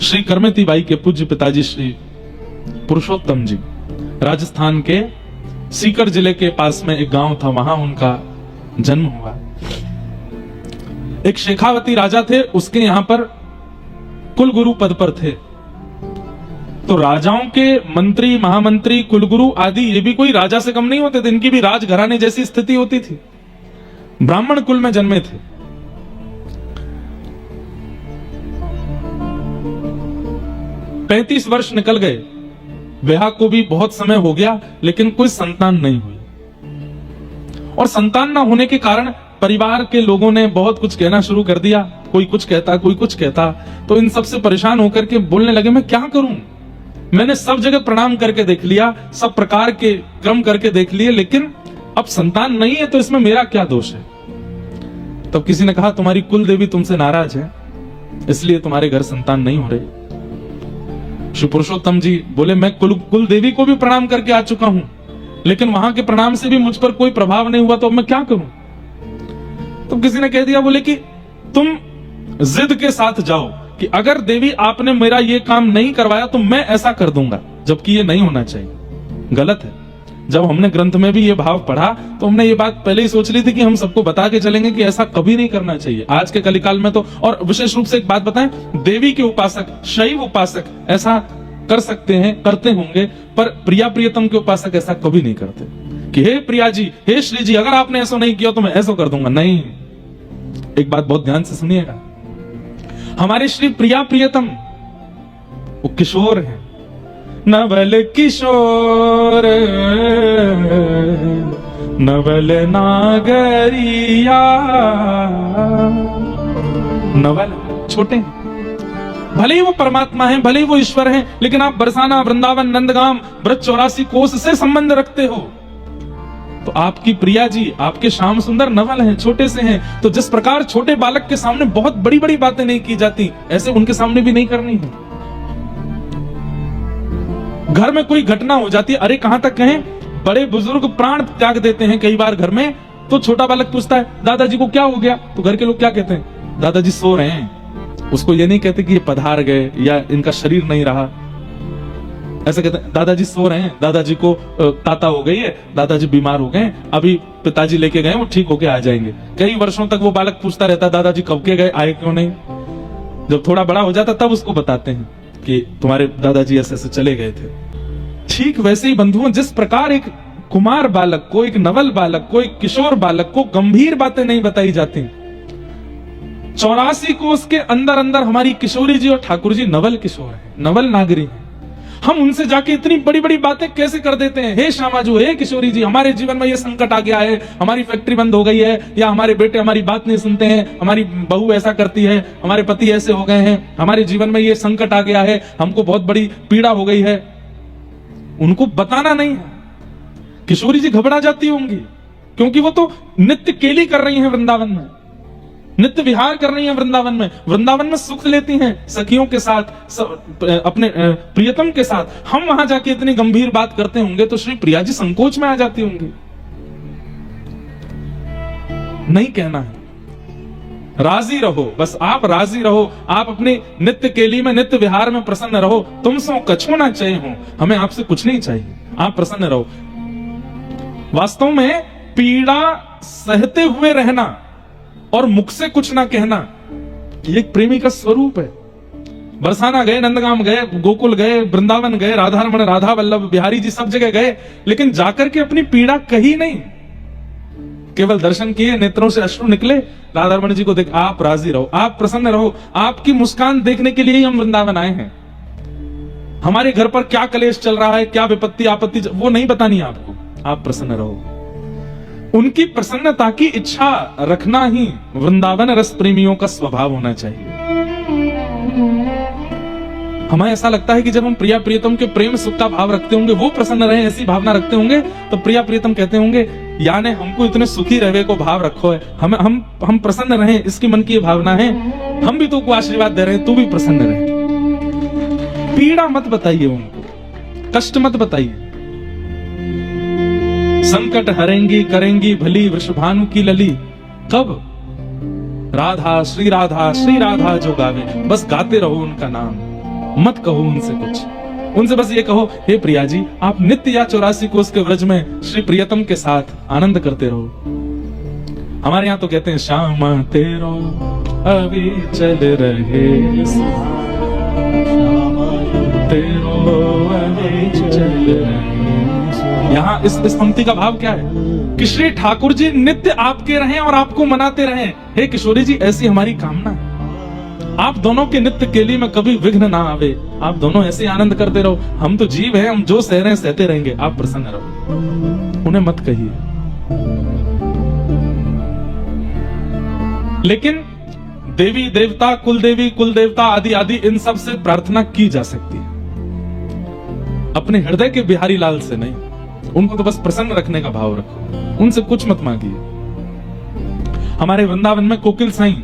Shri करमती by के पूज्य पिताजी श्री पुरुषोत्तम जी राजस्थान के सीकर जिले के पास में एक गांव था, वहां उनका जन्म हुआ। एक शेखावती राजा थे, उसके यहां पर कुलगुरु पद पर थे। तो राजाओं के मंत्री, महामंत्री, कुलगुरु आदि ये भी कोई राजा से कम नहीं होते थे, इनकी भी राजघराने जैसी स्थिति होती थी। ब्राह्मण कुल में जन्मे थे। पैंतीस वर्ष निकल गए, विवाह को भी बहुत समय हो गया, लेकिन कोई संतान नहीं हुई। और संतान ना होने के कारण परिवार के लोगों ने बहुत कुछ कहना शुरू कर दिया। कोई कुछ कहता, कोई कुछ कहता। तो इन सबसे परेशान होकर के बोलने लगे, मैं क्या करूं? मैंने सब जगह प्रणाम करके देख लिया, सब प्रकार के क्रम करके देख लिए, लेकिन अब संतान नहीं है, तो इसमें मेरा क्या दोष है? तब किसी ने कहा, तुम्हारी कुल देवी तुमसे नाराज है, इसलिए तुम्हारे घर संतान नहीं हो रही। श्री पुरुषोत्तम जी बोले, मैं कुल देवी को भी प्रणाम करके आ चुका हूं, लेकिन वहां के प्रणाम से भी मुझ पर कोई प्रभाव नहीं हुआ, तो अब मैं क्या करूं? तो किसी ने कह दिया, बोले कि तुम जिद के साथ जाओ कि अगर देवी आपने मेरा ये काम नहीं करवाया तो मैं ऐसा कर दूंगा, जबकि ये नहीं होना चाहिए, गलत है। जब हमने ग्रंथ में भी ये भाव पढ़ा तो हमने ये बात पहले ही सोच ली थी कि हम सबको बता के चलेंगे कि ऐसा कभी नहीं करना चाहिए। आज के कलिकाल में तो, और विशेष रूप से एक बात बताएं, देवी के उपासक, शैव उपासक ऐसा कर सकते हैं, करते होंगे, पर प्रिया प्रियतम के उपासक ऐसा कभी नहीं करते कि हे प्रिया जी, हे श्री जी, अगर आपने ऐसा नहीं किया तो मैं ऐसा कर दूंगा। नहीं, एक बात बहुत ध्यान से सुनिएगा, हमारे श्री प्रिया प्रियतम वो किशोर हैं, नवल किशोर नवल नागरिया, नवल छोटे हैं, भले ही वो परमात्मा हैं, भले ही वो ईश्वर हैं, लेकिन आप बरसाना, वृंदावन, नंदगाम, ब्रज 84 कोस से संबंध रखते हो। तो आपकी प्रिया जी, आपके श्याम सुंदर नवल हैं, छोटे से हैं। तो जिस प्रकार छोटे बालक के सामने बहुत बड़ी बड़ी बातें नहीं की जाती, ऐसे उनके सामने भी नहीं करनी है। घर में कोई घटना हो जाती है, अरे कहां तक कहें, बड़े बुजुर्ग प्राण त्याग देते हैं कई बार घर में, तो छोटा बालक पूछता है, दादाजी को क्या हो गया? तो घर के लोग क्या कहते हैं? दादाजी सो रहे हैं। उसको ये नहीं कहते कि ये पधार गए या इनका शरीर नहीं रहा, ऐसे कहते हैं दादाजी सो रहे हैं, दादाजी को ताता हो गई है, दादाजी बीमार हो गए, अभी पिताजी लेके गए, वो ठीक होके आ जाएंगे। कई वर्षों तक वो बालक पूछता रहता, दादाजी कब के गए, आए क्यों नहीं? जब थोड़ा बड़ा हो जाता तब उसको बताते हैं कि तुम्हारे दादाजी ऐसे ऐसे चले गए थे। ठीक वैसे ही बंधुओं, जिस प्रकार एक कुमार बालक को, एक नवल बालक को, एक किशोर बालक को गंभीर बातें नहीं बताई जाती, 84 कोस के अंदर अंदर हमारी किशोरी जी और ठाकुर जी नवल किशोर हैं, नवल नागरी हैं। हम उनसे जाके इतनी बड़ी बड़ी बातें कैसे कर देते हैं? हे श्यामाजू, हे किशोरी जी, हमारे जीवन में ये संकट आ गया है, हमारी फैक्ट्री बंद हो गई है, या हमारे बेटे हमारी बात नहीं सुनते हैं, हमारी बहू ऐसा करती है, हमारे पति ऐसे हो गए हैं, हमारे जीवन में ये संकट आ गया है, हमको बहुत बड़ी पीड़ा हो गई है। उनको बताना नहीं है। किशोरी जी घबरा जाती होंगी, क्योंकि वो तो नित्य केली कर रही हैं वृंदावन में, नित्य विहार कर रही हैं वृंदावन में, वृंदावन में सुख लेती हैं सखियों के साथ, अपने प्रियतम के साथ। हम वहां जाके इतनी गंभीर बात करते होंगे तो श्री प्रिया जी संकोच में आ जाती होंगी। नहीं कहना है, राजी रहो, बस आप राजी रहो, आप अपनी नित्य केली में, नित्य विहार में प्रसन्न रहो। तुम सो कछु ना चाहिए हो, हमें आपसे कुछ नहीं चाहिए, आप प्रसन्न रहो। वास्तव में पीड़ा सहते हुए रहना और मुख से कुछ ना कहना, ये एक प्रेमी का स्वरूप है। बरसाना गए, नंदगाम गए, गोकुल गए, वृंदावन गए, राधा रमण, राधा वल्लभ, बिहारी जी सब जगह गए, लेकिन जाकर के अपनी पीड़ा कही नहीं, केवल दर्शन किए, नेत्रों से अश्रु निकले, राधा रमण जी को देख, आप राजी रहो, आप प्रसन्न रहो, आपकी मुस्कान देखने के लिए ही हम वृंदावन आए हैं। हमारे घर पर क्या कलेश चल रहा है, क्या विपत्ति आपत्ति, वो नहीं बतानी आपको, आप प्रसन्न रहो। उनकी प्रसन्नता की इच्छा रखना ही वृंदावन रस प्रेमियों का स्वभाव होना चाहिए। हमें ऐसा लगता है कि जब हम प्रिया प्रियतम के प्रेम सुख का भाव रखते होंगे, वो प्रसन्न रहे ऐसी भावना रखते होंगे, तो प्रिया प्रियतम कहते होंगे, यानी हमको इतने सुखी रहने को भाव रखो है, हम प्रसन्न रहे, इसकी मन की भावना है, हम भी तुमको आशीर्वाद दे रहे हैं, तू भी प्रसन्न रहे। पीड़ा मत बताइए उनको, कष्ट मत बताइए। संकट हरेंगी करेंगी भली वृषभानु की लली, कब? राधा श्री राधा जो गावे, बस गाते रहो उनका नाम। मत कहो उनसे कुछ, उनसे बस ये कहो, हे प्रिया जी आप नित्य या 84 कोस के व्रज में श्री प्रियतम के साथ आनंद करते रहो। हमारे यहाँ तो कहते हैं श्याम तेरो अभी चल रहे, तेरो अभी चल रहे। यहाँ इस पंक्ति का भाव क्या है कि श्री ठाकुर जी नित्य आपके रहें और आपको मनाते रहें। हे किशोरी जी ऐसी हमारी कामना है, आप दोनों के नित्य केली में कभी विघ्न ना आवे, आप दोनों ऐसे आनंद करते रहो। हम तो जीव हैं, हम जो सह रहे हैं सहते रहेंगे, आप प्रसन्न रहो, उन्हें मत कहिए। लेकिन देवी देवता, कुल देवी कुल देवता आदि आदि इन सब से प्रार्थना की जा सकती है, अपने हृदय के बिहारी लाल से नहीं। उनको तो बस प्रसन्न रखने का भाव रखो, उनसे कुछ मत मांगिए। हमारे वृंदावन में कोकिल साईं,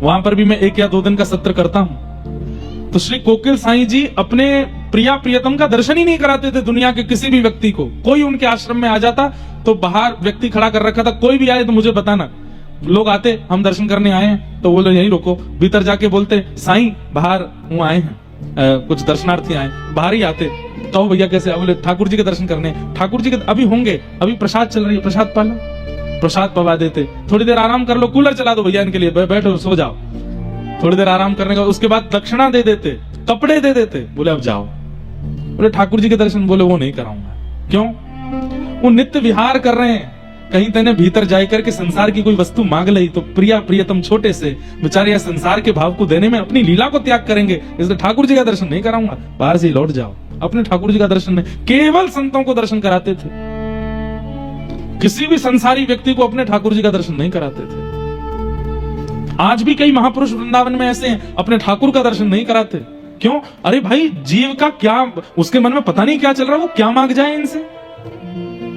वहां पर भी मैं 1 या 2 दिन का सत्र करता हूं, तो श्री कोकिल साईं जी अपने प्रिया प्रियतम का दर्शन ही नहीं कराते थे दुनिया के किसी भी व्यक्ति को। कोई उनके आश्रम में आ जाता तो बाहर व्यक्ति खड़ा कर रखा था, कोई भी आए तो मुझे बताना। लोग आते, हम दर्शन करने आए हैं, तो बोले यहीं रुको, भीतर जाके बोलते साईं बाहर वो आए हैं, कुछ दर्शनार्थी आए, बाहर ही आते, कहो भैया कैसे? बोले ठाकुर जी के दर्शन करने। ठाकुर जी के अभी होंगे, अभी प्रसाद चल रही है, प्रसाद पालो, प्रसाद पवा देते। थोड़ी देर आराम कर लो, कूलर चला दो भैया इनके लिए, बैठो सो जाओ। थोड़ी देर आराम करने का, उसके बाद दक्षिणा दे देते, कपड़े दे देते, बोले अब जाओ। बोले ठाकुर जी के दर्शन, बोले वो नहीं कराऊंगा। क्यों? वो नित्य विहार कर रहे हैं। कहीं तेने भीतर जाए करके संसार की कोई वस्तु मांग ली तो प्रिया प्रियतम छोटे से बेचारे या संसार के भाव को देने में अपनी लीला को त्याग करेंगे, इसलिए ठाकुर जी का दर्शन नहीं कराऊंगा। बाहर से लौट जाओ, अपने ठाकुर जी का दर्शन नहीं, केवल संतों को दर्शन कराते थे, किसी भी संसारी व्यक्ति को अपने ठाकुर जी का दर्शन नहीं कराते थे। आज भी कई महापुरुष वृंदावन में ऐसे हैं, अपने ठाकुर का दर्शन नहीं कराते। क्यों? अरे भाई जीव का क्या, उसके मन में पता नहीं क्या चल रहा है, वो क्या मांग जाए इनसे,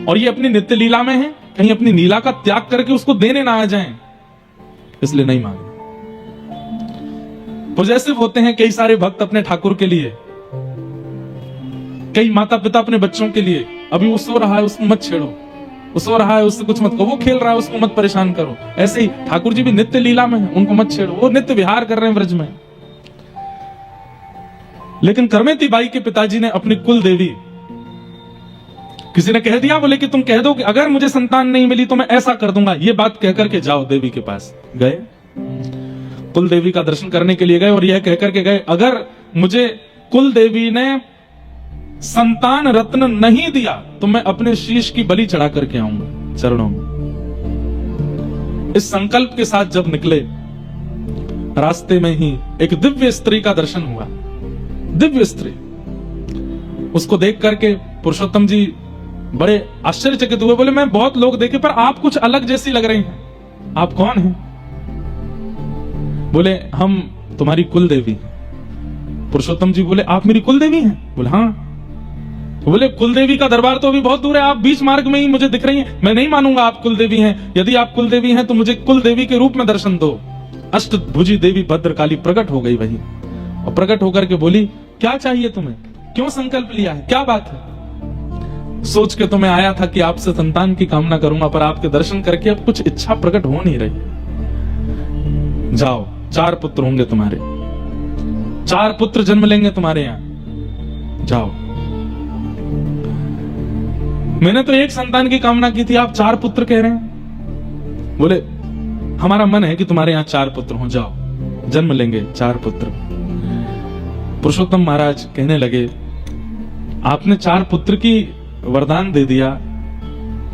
और ये अपनी नित्य लीला में है, कहीं अपनी लीला का त्याग करके उसको देने ना आ जाएं, इसलिए नहीं मांगे। पॉजिटिव होते हैं कई सारे भक्त अपने ठाकुर के लिए, कई माता पिता अपने बच्चों के लिए। अभी वो सो रहा है उसको मत छेड़ो, वो सो रहा है उससे कुछ मत कहो, वो खेल रहा है उसको मत परेशान करो। ऐसे ही ठाकुर जी भी नित्य लीला में है, उनको मत छेड़ो, वो नित्य विहार कर रहे हैं व्रज में। लेकिन करमेती बाई के पिताजी ने अपनी कुल देवी, किसी ने कह दिया, बोले कि तुम कह दो कि अगर मुझे संतान नहीं मिली तो मैं ऐसा कर दूंगा, ये बात कहकर के जाओ देवी के पास। गए, कुल देवी का दर्शन करने के लिए गए और यह कहकर के गए, अगर मुझे कुल देवी ने संतान रत्न नहीं दिया तो मैं अपने शीश की बलि चढ़ा करके आऊंगा चरणों में। इस संकल्प के साथ जब निकले, रास्ते में ही एक दिव्य स्त्री का दर्शन हुआ। दिव्य स्त्री, उसको देख करके पुरुषोत्तम जी बड़े आश्चर्यचकित हुए, बोले मैं बहुत लोग देखे पर आप कुछ अलग जैसी लग रही हैं, आप कौन हैं? बोले हम तुम्हारी कुल देवी हैं। पुरुषोत्तम जी बोले आप मेरी कुल देवी हैं? बोले हाँ। बोले कुल देवी का दरबार तो अभी बहुत दूर है, आप बीच मार्ग में ही मुझे दिख रही हैं, मैं नहीं मानूंगा आप कुल देवी हैं। यदि आप कुल देवी हैं तो मुझे कुल देवी के रूप में दर्शन दो। अष्टभुजी देवी भद्रकाली प्रकट हो गई वहीं, और प्रकट होकर के बोली क्या चाहिए तुम्हें, क्यों संकल्प लिया है, क्या बात है? सोच के तो मैं आया था कि आपसे संतान की कामना करूंगा, पर आपके दर्शन करके अब कुछ इच्छा प्रकट हो नहीं रही। जाओ, 4 पुत्र होंगे तुम्हारे, 4 पुत्र जन्म लेंगे तुम्हारे यहां, जाओ। मैंने तो एक संतान की कामना की थी, आप 4 पुत्र कह रहे हैं। बोले हमारा मन है कि तुम्हारे यहां 4 पुत्र हो, जाओ, जन्म लेंगे 4 पुत्र। पुरुषोत्तम महाराज कहने लगे आपने 4 पुत्र की वरदान दे दिया,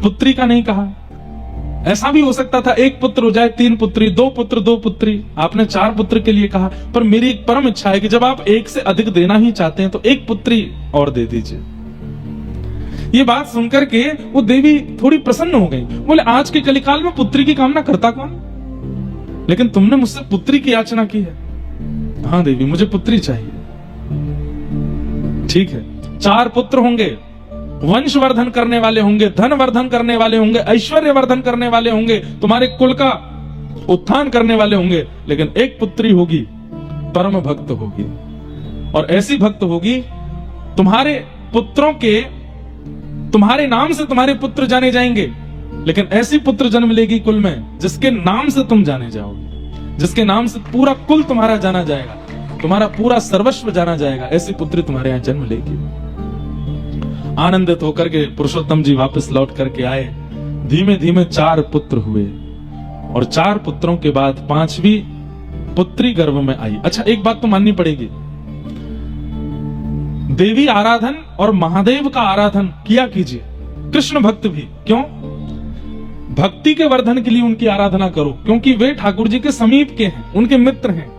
पुत्री का नहीं कहा। ऐसा भी हो सकता था 1 पुत्र हो जाए, 3 पुत्री, 2 पुत्र 2 पुत्री, आपने 4 पुत्र के लिए कहा। पर मेरी एक परम इच्छा है कि जब आप 1 से अधिक देना ही चाहते हैं तो 1 पुत्री और दे दीजिए। ये बात सुनकर के वो देवी थोड़ी प्रसन्न हो गई। बोले आज के कलिकाल में पुत्री की कामना करता कौन, लेकिन तुमने मुझसे पुत्री की याचना की है। हाँ देवी मुझे पुत्री चाहिए। ठीक है, 4 पुत्र होंगे, वंशवर्धन करने वाले होंगे, धन वर्धन करने वाले होंगे, ऐश्वर्य वर्धन करने वाले होंगे, तुम्हारे कुल का उत्थान करने वाले होंगे, लेकिन 1 पुत्री होगी, परम भक्त होगी, और ऐसी भक्त होगी तुम्हारे पुत्रों के, तुम्हारे नाम से तुम्हारे पुत्र जाने जाएंगे, लेकिन ऐसी पुत्र जन्म लेगी कुल में जिसके नाम से तुम जाने जाओगे, जिसके नाम से पूरा कुल तुम्हारा जाना जाएगा। तुम्हारा पूरा सर्वस्व जाना जाएगा, ऐसी पुत्री तुम्हारे यहाँ जन्म लेगी। आनंदित होकर के पुरुषोत्तम जी वापस लौट करके आए। धीमे धीमे 4 पुत्र हुए और 4 पुत्रों के बाद 5वीं पुत्री गर्भ में आई। अच्छा, एक बात तो माननी पड़ेगी, देवी आराधन और महादेव का आराधन किया कीजिए, कृष्ण भक्त भी। क्यों? भक्ति के वर्धन के लिए उनकी आराधना करो, क्योंकि वे ठाकुर जी के समीप के हैं, उनके मित्र हैं।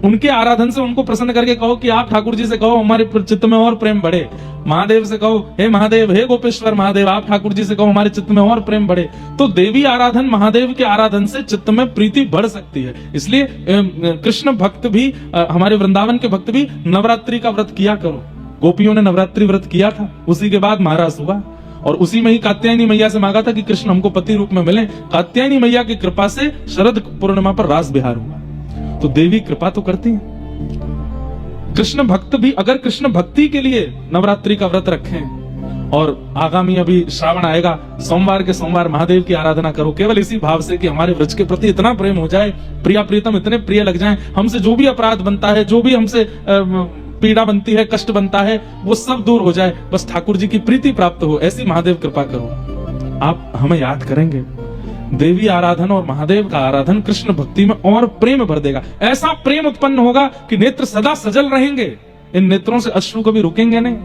उनके आराधन से उनको प्रसन्न करके कहो कि आप ठाकुर जी से कहो हमारे चित्त में और प्रेम बढ़े। महादेव से कहो हे महादेव, हे गोपेश्वर महादेव, आप ठाकुर जी से कहो हमारे चित्त में और प्रेम बढ़े। तो देवी आराधन, महादेव के आराधन से चित्त में प्रीति बढ़ सकती है। इसलिए कृष्ण भक्त भी, हमारे वृंदावन के भक्त भी नवरात्रि का व्रत किया करो। गोपियों ने नवरात्रि व्रत किया था, उसी के बाद महाराज हुआ और उसी में ही कात्यायनी मैया से मांगा था कि कृष्ण हमको पति रूप में मिले। कात्यायनी मैया की कृपा से शरद पूर्णिमा पर रास बिहार हुआ। तो देवी कृपा तो करती है। कृष्ण भक्त भी अगर कृष्ण भक्ति के लिए नवरात्रि का व्रत रखें और आगामी अभी श्रावण आएगा, सोमवार के सोमवार महादेव की आराधना करो, केवल इसी भाव से कि हमारे व्रज के प्रति इतना प्रेम हो जाए, प्रिया प्रीतम इतने प्रिय लग जाएं, हमसे जो भी अपराध बनता है, जो भी हमसे पीड़ा बनती है, कष्ट बनता है, वो सब दूर हो जाए, बस ठाकुर जी की प्रीति प्राप्त हो, ऐसी महादेव कृपा करो। आप हमें याद करेंगे। देवी आराधन और महादेव का आराधन कृष्ण भक्ति में और प्रेम भर देगा। ऐसा प्रेम उत्पन्न होगा कि नेत्र सदा सजल रहेंगे, इन नेत्रों से अश्रु कभी रुकेंगे नहीं,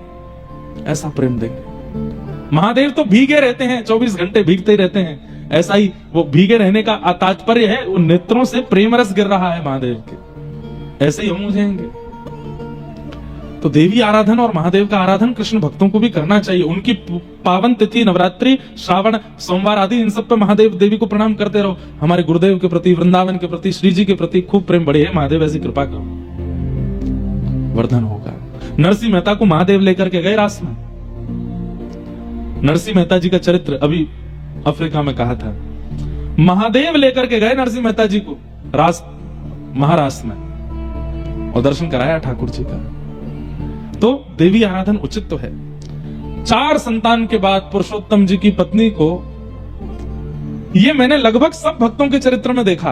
ऐसा प्रेम देंगे। महादेव तो भीगे रहते हैं, 24 घंटे भीगते ही रहते हैं। ऐसा ही वो भीगे रहने का तात्पर्य है, उन नेत्रों से प्रेम रस गिर रहा है महादेव के, ऐसे ही हम हो जाएंगे। तो देवी आराधन और महादेव का आराधन कृष्ण भक्तों को भी करना चाहिए। उनकी पावन तिथि नवरात्रि, श्रावण, सोमवार आदि, इन सब पे महादेव देवी को प्रणाम करते रहो। हमारे गुरुदेव के प्रति, वृंदावन के प्रति, श्री जी के प्रति खूब प्रेम बढ़े है। महादेव ऐसी कृपा करो, वर्धन होगा। नरसिंह मेहता को महादेव लेकर के गए रास में। नरसिंह मेहता जी का चरित्र अभी अफ्रीका में कहा था, महादेव लेकर के गए नरसिंह मेहता जी को रास, महारास में, और दर्शन कराया ठाकुर जी का। तो देवी आराधन उचित तो है। 4 संतान के बाद पुरुषोत्तम जी की पत्नी को, ये मैंने लगभग सब भक्तों के चरित्र में देखा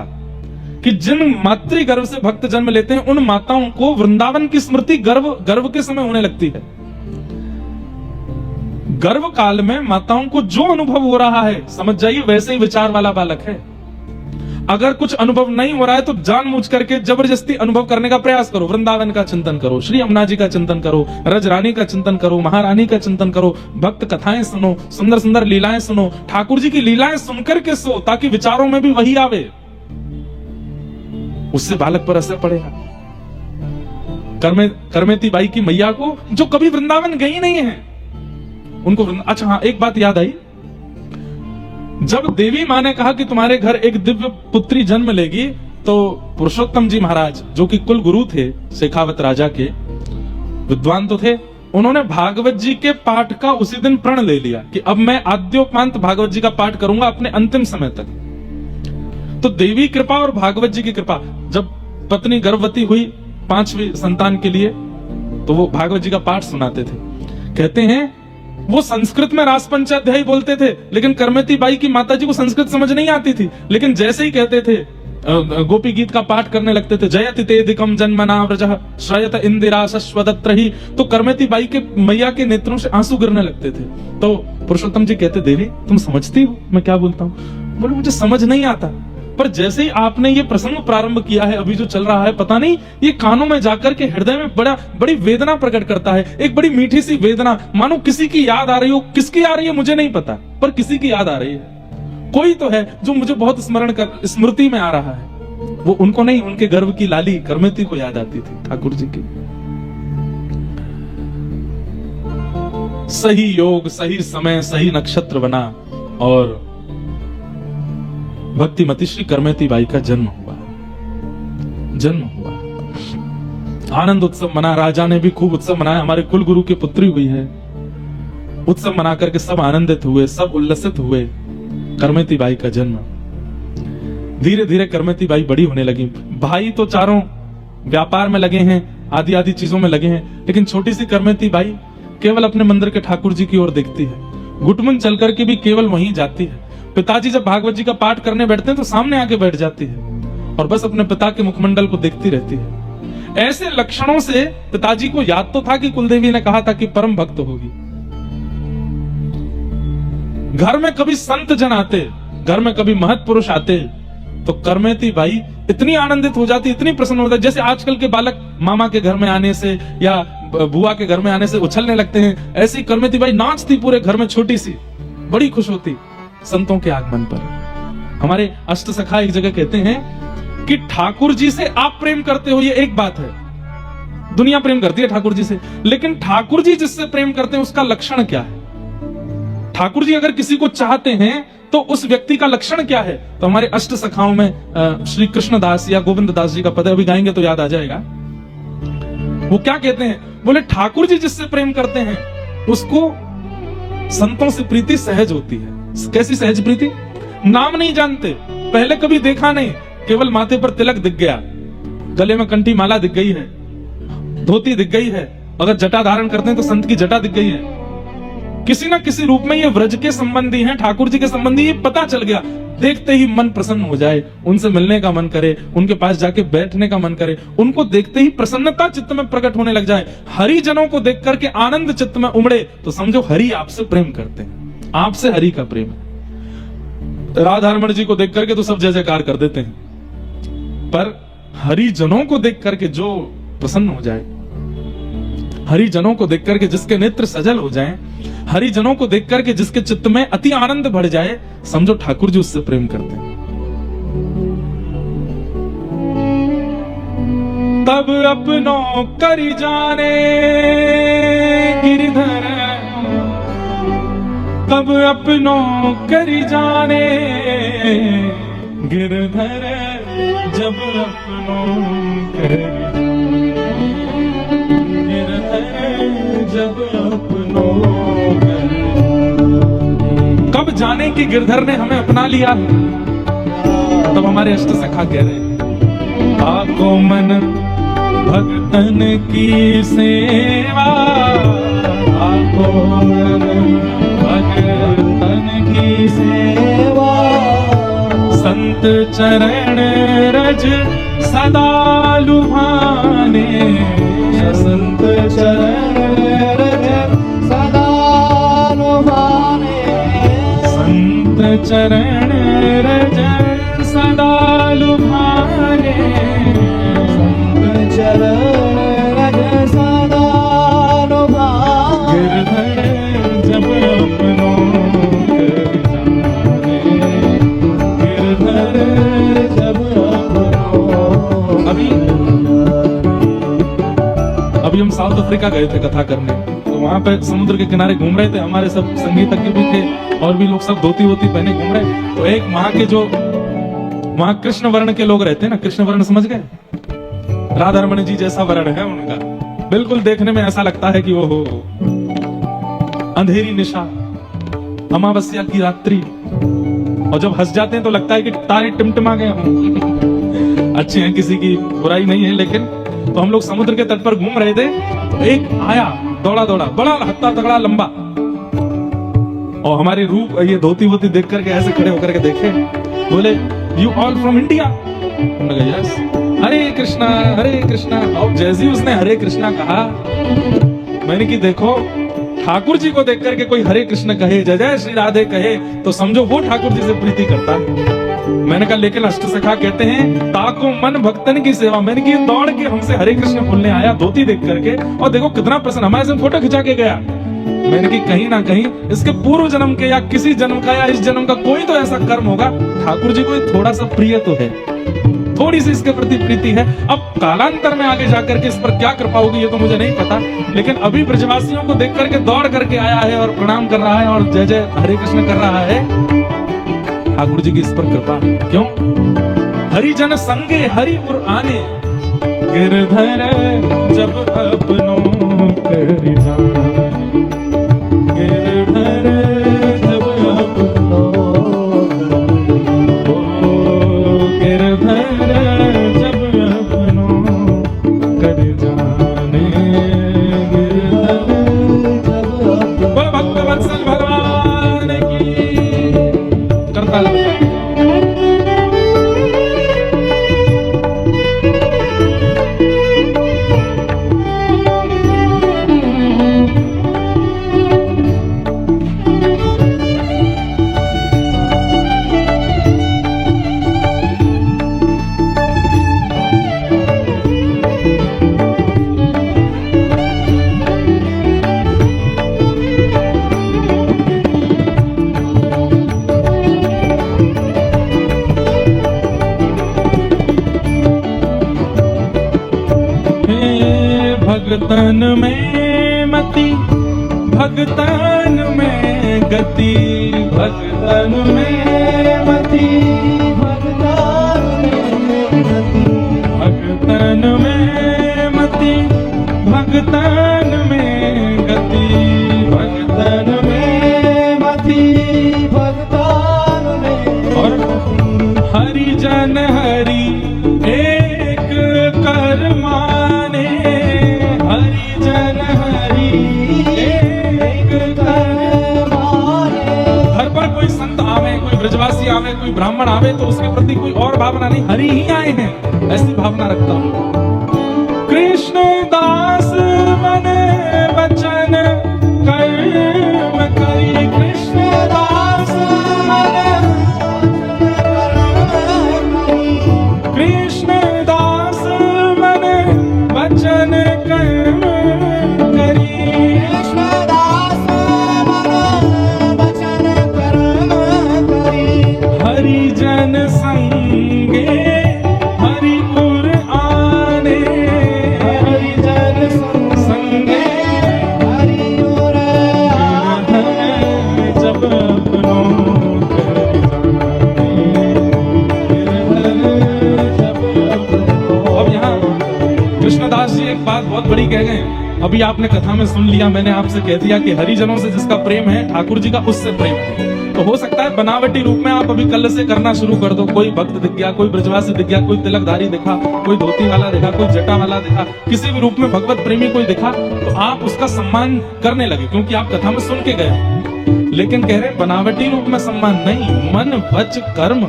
कि जिन मातृ गर्भ से भक्त जन्म लेते हैं, उन माताओं को वृंदावन की स्मृति गर्भ के समय होने लगती है। गर्भ काल में माताओं को जो अनुभव हो रहा है, समझ जाइए वैसे ही विचार वाला बालक है। अगर कुछ अनुभव नहीं हो रहा है तो जानबूझ करके जबरदस्ती अनुभव करने का प्रयास करो। वृंदावन का चिंतन करो, श्री यमुना जी का चिंतन करो, रजरानी का चिंतन करो, महारानी का चिंतन करो, भक्त कथाएं सुनो, सुंदर सुंदर लीलाएं सुनो, ठाकुर जी की लीलाएं सुनकर के सो, ताकि विचारों में भी वही आवे, उससे बालक पर असर पड़ेगा। करमेती बाई की मैया को, जो कभी वृंदावन गई नहीं है, उनको अच्छा हाँ, एक बात याद आई, जब देवी माँ ने कहा कि तुम्हारे घर एक दिव्य पुत्री जन्म लेगी, तो पुरुषोत्तम जी महाराज, जो कि कुल गुरु थे शेखावत राजा के, विद्वान तो थे, उन्होंने भागवत जी के पाठ का उसी दिन प्रण ले लिया कि अब मैं आद्योपांत भागवत जी का पाठ करूंगा अपने अंतिम समय तक। तो देवी कृपा और भागवत जी की कृपा, जब पत्नी गर्भवती हुई 5वीं संतान के लिए, तो वो भागवत जी का पाठ सुनाते थे। कहते हैं वो संस्कृत में रास पंचाध्यायी बोलते थे, लेकिन करमेती बाई की माता जी को संस्कृत समझ नहीं आती थी, लेकिन जैसे ही कहते थे, गोपी गीत का पाठ करने लगते थे, जयति तेदिकम जन्मना व्रजः श्रयत इंदिरा शश्वदत्रहि, तो करमेती बाई के मैया के नेत्रों से आंसू गिरने लगते थे। तो पुरुषोत्तम जी कहते, देवी तुम समझती हो मैं क्या बोलता हूँ? बोले मुझे समझ नहीं आता, पर जैसे ही आपने ये प्रसंग प्रारंभ किया है, अभी जो चल रहा है, पता नहीं ये कानों में जाकर के हृदय में बड़ी वेदना प्रकट करता है, एक बड़ी मीठी सी वेदना, मानो किसी की याद आ रही हो। किसकी आ रही है मुझे नहीं पता, पर किसी की याद आ रही है। कोई तो है जो मुझे बहुत स्मृति में आ रहा है। वो उनको नहीं, उनके गर्भ की लाली करमेती को याद आती थी, ठाकुर जी की। सही योग, सही समय, सही नक्षत्र बना और भक्तिमती श्री करमेती बाई का जन्म हुआ। आनंद उत्सव मना, राजा ने भी खूब उत्सव मनाया, हमारे कुल गुरु की पुत्री हुई है। उत्सव मना करके सब आनंदित हुए, सब उल्लसित हुए। करमेती बाई का जन्म, धीरे धीरे करमेती बाई बड़ी होने लगी। भाई तो चारों व्यापार में लगे हैं, आदि आदि चीजों में लगे हैं, लेकिन छोटी सी करमेती बाई केवल अपने मंदिर के ठाकुर जी की ओर देखती है। घुटमुन चल करके भी केवल वहीं जाती है। पिताजी जब भागवत जी का पाठ करने बैठते हैं तो सामने आके बैठ जाती है और बस अपने पिता के मुखमंडल को देखती रहती है। ऐसे लक्षणों से पिताजी को याद तो था कि कुलदेवी ने कहा था कि परम भक्त होगी। घर में कभी संत जन आते, घर में कभी महत पुरुष आते, तो करमेती बाई इतनी आनंदित हो जाती, इतनी प्रसन्न हो जाती, जैसे आजकल के बालक मामा के घर में आने से या बुआ के घर में आने से उछलने लगते हैं, ऐसी करमेती बाई नाचती पूरे घर में, छोटी सी, बड़ी खुश होती संतों के आगमन पर। हमारे अष्ट सखा एक जगह कहते हैं कि ठाकुर जी से आप प्रेम करते हो, ये एक बात है, दुनिया प्रेम करती है ठाकुर जी से, लेकिन ठाकुर जी जिससे प्रेम करते हैं उसका लक्षण क्या है? ठाकुर जी अगर किसी को चाहते हैं तो उस व्यक्ति का लक्षण क्या है? तो हमारे अष्ट सखाओं में श्री कृष्ण दास या गोविंद दास जी का पद अभी गाएंगे तो याद आ जाएगा। वो क्या कहते हैं? बोले ठाकुर जी जिससे प्रेम करते हैं उसको संतों से प्रीति सहज होती है। कैसी सहज प्रीति? नाम नहीं जानते, पहले कभी देखा नहीं, केवल माथे पर तिलक दिख गया, गले में कंठी माला दिख गई है, धोती दिख गई है, अगर जटा धारण करते हैं तो संत की जटा दिख गई है, किसी ना किसी रूप में ये व्रज के संबंधी हैं, ठाकुर जी के संबंधी, ये पता चल गया, देखते ही मन प्रसन्न हो जाए, उनसे मिलने का मन करे, उनके पास जाके बैठने का मन करे, उनको देखते ही प्रसन्नता चित्त में प्रकट होने लग जाए, हरि जनों को देख करके आनंद चित्त में उमड़े, तो समझो हरि आपसे प्रेम करते हैं, आपसे हरि का प्रेम है। राधा रमण जी को देख करके तो सब जय जयकार कर देते हैं, पर हरि जनों को देख करके जो प्रसन्न हो जाए, हरि जनों को देख करके जिसके नेत्र सजल हो जाएं, हरि जनों को देख करके जिसके चित्त में अति आनंद बढ़ जाए, समझो ठाकुर जी उससे प्रेम करते हैं। तब अपनों करी जाने गिरधर, तब अपनों करी जाने गिरधर, जब अपनों करी जब अपनों, कब जाने कि गिरधर ने हमें अपना लिया। तब हमारे अष्ट सखा कह रहे हैं, आको मन भक्तन की सेवा, आको मन भक्तन की सेवा, संत चरण रज सदा लुभाने, संत चरण रज सदा लुभाने, संत चरण रज सदा लुभाने, संत चरण रज सदा लुभाने, गिरधर जब अपनों कर जाने, गिरधर जब अपनों। अभी हम साउथ अफ्रीका गए थे कथा करने, तो वहां पे समुद्र के किनारे घूम रहे थे, हमारे सब संगीतज्ञ भी थे और भी लोग सब धोती वोती पहने घूम रहे। तो एक वहां के जो वहां कृष्ण वर्ण के लोग रहते हैं ना, कृष्ण वर्ण समझ गए, राधा रमण जी जैसा वर्ण है उनका, बिल्कुल देखने में ऐसा लगता है कि वो हो अंधेरी निशा, अमावस्या की रात्रि, और जब हंस जाते हैं तो लगता है कि तारे टिमटिमा गए हों। अच्छे हैं, किसी की बुराई नहीं है, लेकिन तो हम लोग समुद्र के तट पर घूम रहे थे, तो एक आया दौड़ा दौड़ा, बड़ा हत्ता तगड़ा लंबा, और हमारी रूप ये धोती वोती देख करके ऐसे खड़े होकर के देखे, बोले यू ऑल फ्रॉम इंडिया? हमने कहा यस, हरे कृष्णा हरे कृष्णा। और जैसे ही उसने हरे कृष्णा कहा, मैंने कि देखो ठाकुर जी को देख करके कोई हरे कृष्ण कहे, जय जय श्री राधे कहे, तो समझो वो ठाकुर जी से प्रीति करता है। मैंने कहा लेकिन अष्ट सखा कहते हैं, ताको मन भक्तन की सेवा। मैंने कि दौड़ के हमसे हरे कृष्ण बोलने आया धोती देख करके, और देखो कितना प्रसन्न, हमारे से फोटो खिंचा के गया। मैंने कि कहीं ना कहीं इसके पूर्व जन्म के या किसी जन्म का या इस जन्म का कोई तो ऐसा कर्म होगा, ठाकुर जी को थोड़ा सा प्रिय तो है, थोड़ी सी इसके प्रति प्रीति है। अब कालांतर में आगे जाकर के इस पर क्या कृपा होगी ये तो मुझे नहीं पता, लेकिन अभी ब्रजवासियों को देख करके दौड़ करके आया है और प्रणाम कर रहा है और जय जय हरे कृष्ण कर रहा है। ठाकुर जी की इस पर कृपा क्यों? हरिजन संगे हरि उर आने, गिरधर जब अपनों कर जाने, गिरधर जब अपनों, गिरधर जब अपनों कर जाने, गिरधर जब अपनों। भक्त वत्सल भगवान की करता भगतन में मति भगतन में गति, भगतन में मति भगतन में गति, भगतन में मति भगतन में गति, भगतन में मति भगतन में। और हरिजन हरि एक कर माने, हरिजन हरि एक कर माने। घर पर कोई संत आवे, कोई ब्रजवासी आवे, कोई ब्राह्मण आवे तो उसके प्रति कोई और भावना नहीं, हरि ही आए हैं ऐसी भावना रखता हूं। कृष्ण दास मन वचन कर्म करी, कृष्ण दास मन कृष्ण दास मन वचन कर्म करी, कृष्ण दास मन वचन कर्म करी। हरिजन संगे हरिपुर आने, हरिजन संगे हरिपुर आने, जब अपनों कृष्णदास जी एक बात बहुत बड़ी कह गए। अभी आपने कथा में सुन लिया, मैंने आपसे कह दिया कि हरिजनों से जिसका प्रेम है ठाकुर जी का उससे प्रेम है। तो हो सकता है बनावटी रूप में आप अभी कल से करना शुरू कर दो। कोई भक्त दिख गया, कोई ब्रजवासी दिख गया, कोई तिलकधारी दिखा, कोई धोती वाला दिखा, कोई जटा वाला दिखा, किसी भी रूप में भगवत प्रेमी कोई दिखा तो आप उसका सम्मान करने लगे क्योंकि आप कथा में सुन के गए। लेकिन कह रहे बनावटी रूप में सम्मान नहीं, मन वच कर्म।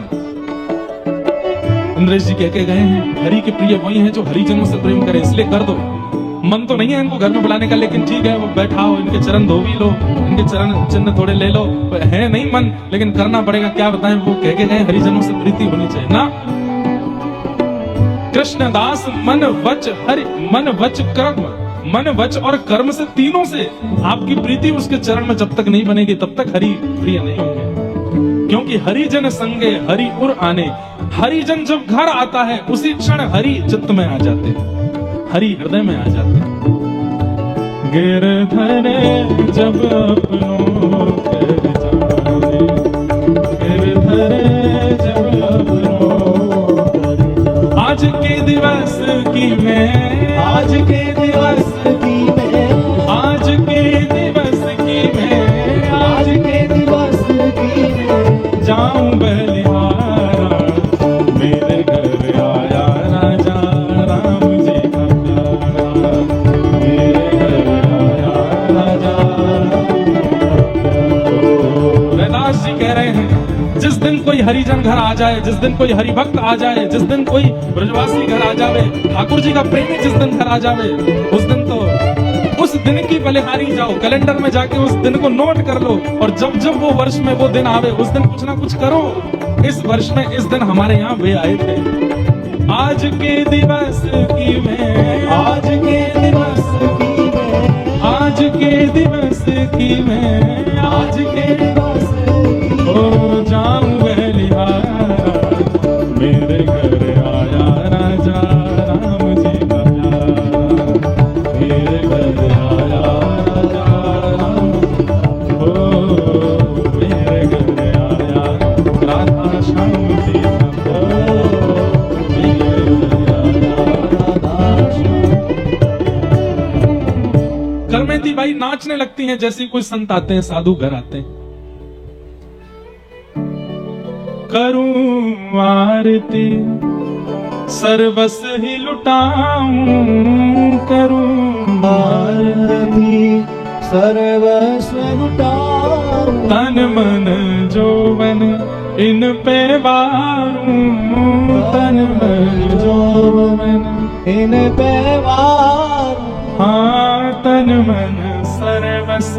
इंद्रेश जी कह के गए हैं हरि के प्रिय वही हैं जो हरिजनों से प्रेम करे, इसलिए कर दो। मन तो नहीं है इनको घर में बुलाने का, लेकिन ठीक है वो बैठाओ, इनके चरण धो भी लो, इनके चरण चिन्ह थोड़े ले लो, है नहीं मन लेकिन करना पड़ेगा। क्या बताएं, वो कह के गए हरिजनों से प्रीति होनी चाहिए ना। कृष्णदास मन वच हरि, मन वच कर्म, मन वच और कर्म से तीनों से आपकी प्रीति उसके चरण में जब तक नहीं बनेगी तब तक हरि प्रिय नहीं होंगे। क्योंकि हरिजन संगे हरि उर आने, हरिजन जब घर आता है उसी क्षण हरि चित्त में आ जाते हैं, हरि हृदय में आ जाते हैं। गिरधर जब अपनों कर जाने, गिरधर जब अपनों कर। आज के दिवस की मैं, आज के दिवस की मैं, आज के दिवस की मैं, आज के दिवस की मैं जाऊं बलिहारा, मेरे घर आया राजा राम जी का प्यारा, मेरे घर आया राजा। रैदास जी कह रहे हैं जिस दिन कोई हरिजन घर आ जाए, जिस दिन कोई हरिभक्त आ जाए, जिस दिन कोई ब्रजवासी घर आ जावे, ठाकुर जी का प्रेमी जिस दिन घर आ जावे, उस दिन तो उस दिन की बलिहारी जाओ, कैलेंडर में जाके उस दिन को नोट कर लो और जब जब वो वर्ष में वो दिन आवे उस दिन कुछ ना कुछ करो। इस वर्ष में इस दिन हमारे यहाँ वे आए थे। आज के दिवस की मैं, आज के दिवस की मैं, आज के दिवस की मैं, आज के दिवस की हो जाऊं बलिहारा, मेरे घर आया राजा राम जी का प्यारा, मेरे घर आया राजा राम हो, मेरे घर आया राधा श्याम जी का प्यारा, मेरे घर आया राधा श्याम। करमेती बाई नाचने लगती हैं जैसे कोई संत आते हैं, साधु घर आते हैं। करूं आरती सर्वस ही लुटाऊं, करूं आरती सर्वस्व लुटाऊं, तन मन जोवन इन पे वारूं, तन मन जोवन इन पे वारूं, हाँ तन मन सर्वस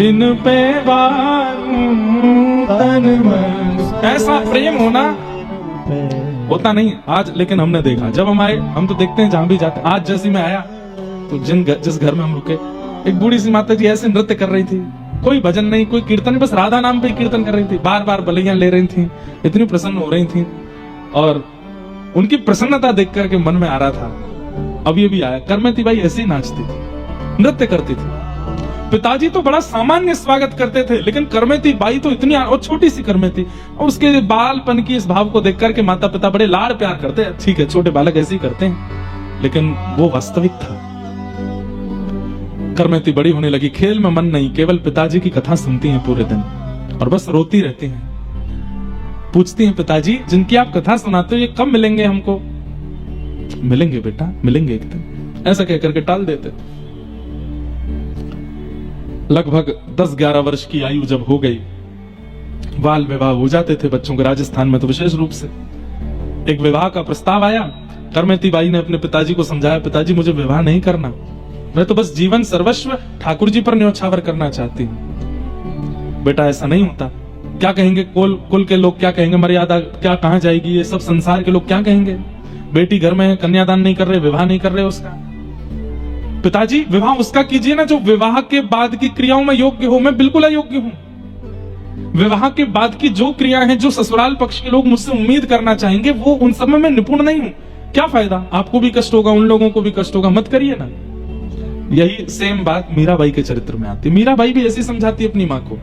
इन पे वारूं, तन मन। ऐसा प्रेम होना होता नहीं आज, लेकिन हमने देखा जब हम आए, हम तो देखते हैं जहां भी जाते। आज जैसे मैं आया तो जिस घर में हम रुके, एक बूढ़ी सी माता जी ऐसे नृत्य कर रही थी, कोई भजन नहीं, कोई कीर्तन, बस राधा नाम पे कीर्तन कर रही थी, बार बार बलियां ले रही थी, इतनी प्रसन्न हो रही थी। और उनकी प्रसन्नता देख करके मन में आ रहा था अभी अभी आया, करमेती बाई ऐसे ही नाचती थी, नृत्य करती थी। पिताजी तो बड़ा सामान्य स्वागत करते थे, लेकिन करमेती बाई तो इतनी, और छोटी सी करमेती, और उसके बालपन की इस भाव को देख करके माता पिता बड़े लाड़ प्यार करते हैं। ठीक है, छोटे बालक ऐसे ही करते हैं, लेकिन वो वास्तविक था। करमेती बड़ी होने लगी, खेल में मन नहीं, केवल पिताजी की कथा सुनती हैं पूरे दिन और बस रोती रहती हैं। पूछती हैं, पिताजी जिनकी आप कथा सुनाते हो ये कब मिलेंगे हमको? मिलेंगे बेटा, मिलेंगे एक दिन, ऐसा कहकर के टाल देते। लगभग 10-11 वर्ष की आयु जब हो गई, बाल विवाह हो जाते थे बच्चों के, राजस्थान में तो विशेष रूप से। एक विवाह का प्रस्ताव आया, करमेती बाई ने अपने पिताजी को समझाया, पिताजी मुझे विवाह नहीं करना, मैं तो बस जीवन सर्वस्व ठाकुर जी पर न्योछावर करना चाहती हूँ। बेटा ऐसा नहीं होता, क्या कहेंगे कुल के लोग, क्या कहेंगे, मर्यादा क्या कहाँ जाएगी, ये सब संसार के लोग क्या कहेंगे, बेटी घर में है, कन्यादान नहीं कर रहे, विवाह नहीं कर रहे उसका। पिताजी विवाह उसका कीजिए ना जो विवाह के बाद की क्रियाओं में योग्य हो, मैं बिल्कुल अयोग्य हूं। विवाह के बाद की जो क्रिया हैं, जो ससुराल पक्ष के लोग मुझसे उम्मीद करना चाहेंगे, वो उन सब में मैं निपुण नहीं हूं। क्या फायदा, आपको भी कष्ट होगा, उन लोगों को भी कष्ट होगा, मत करिए ना। यही सेम बात मीराबाई के चरित्र में आती है। मीराबाई भी ऐसी समझाती है अपनी माँ को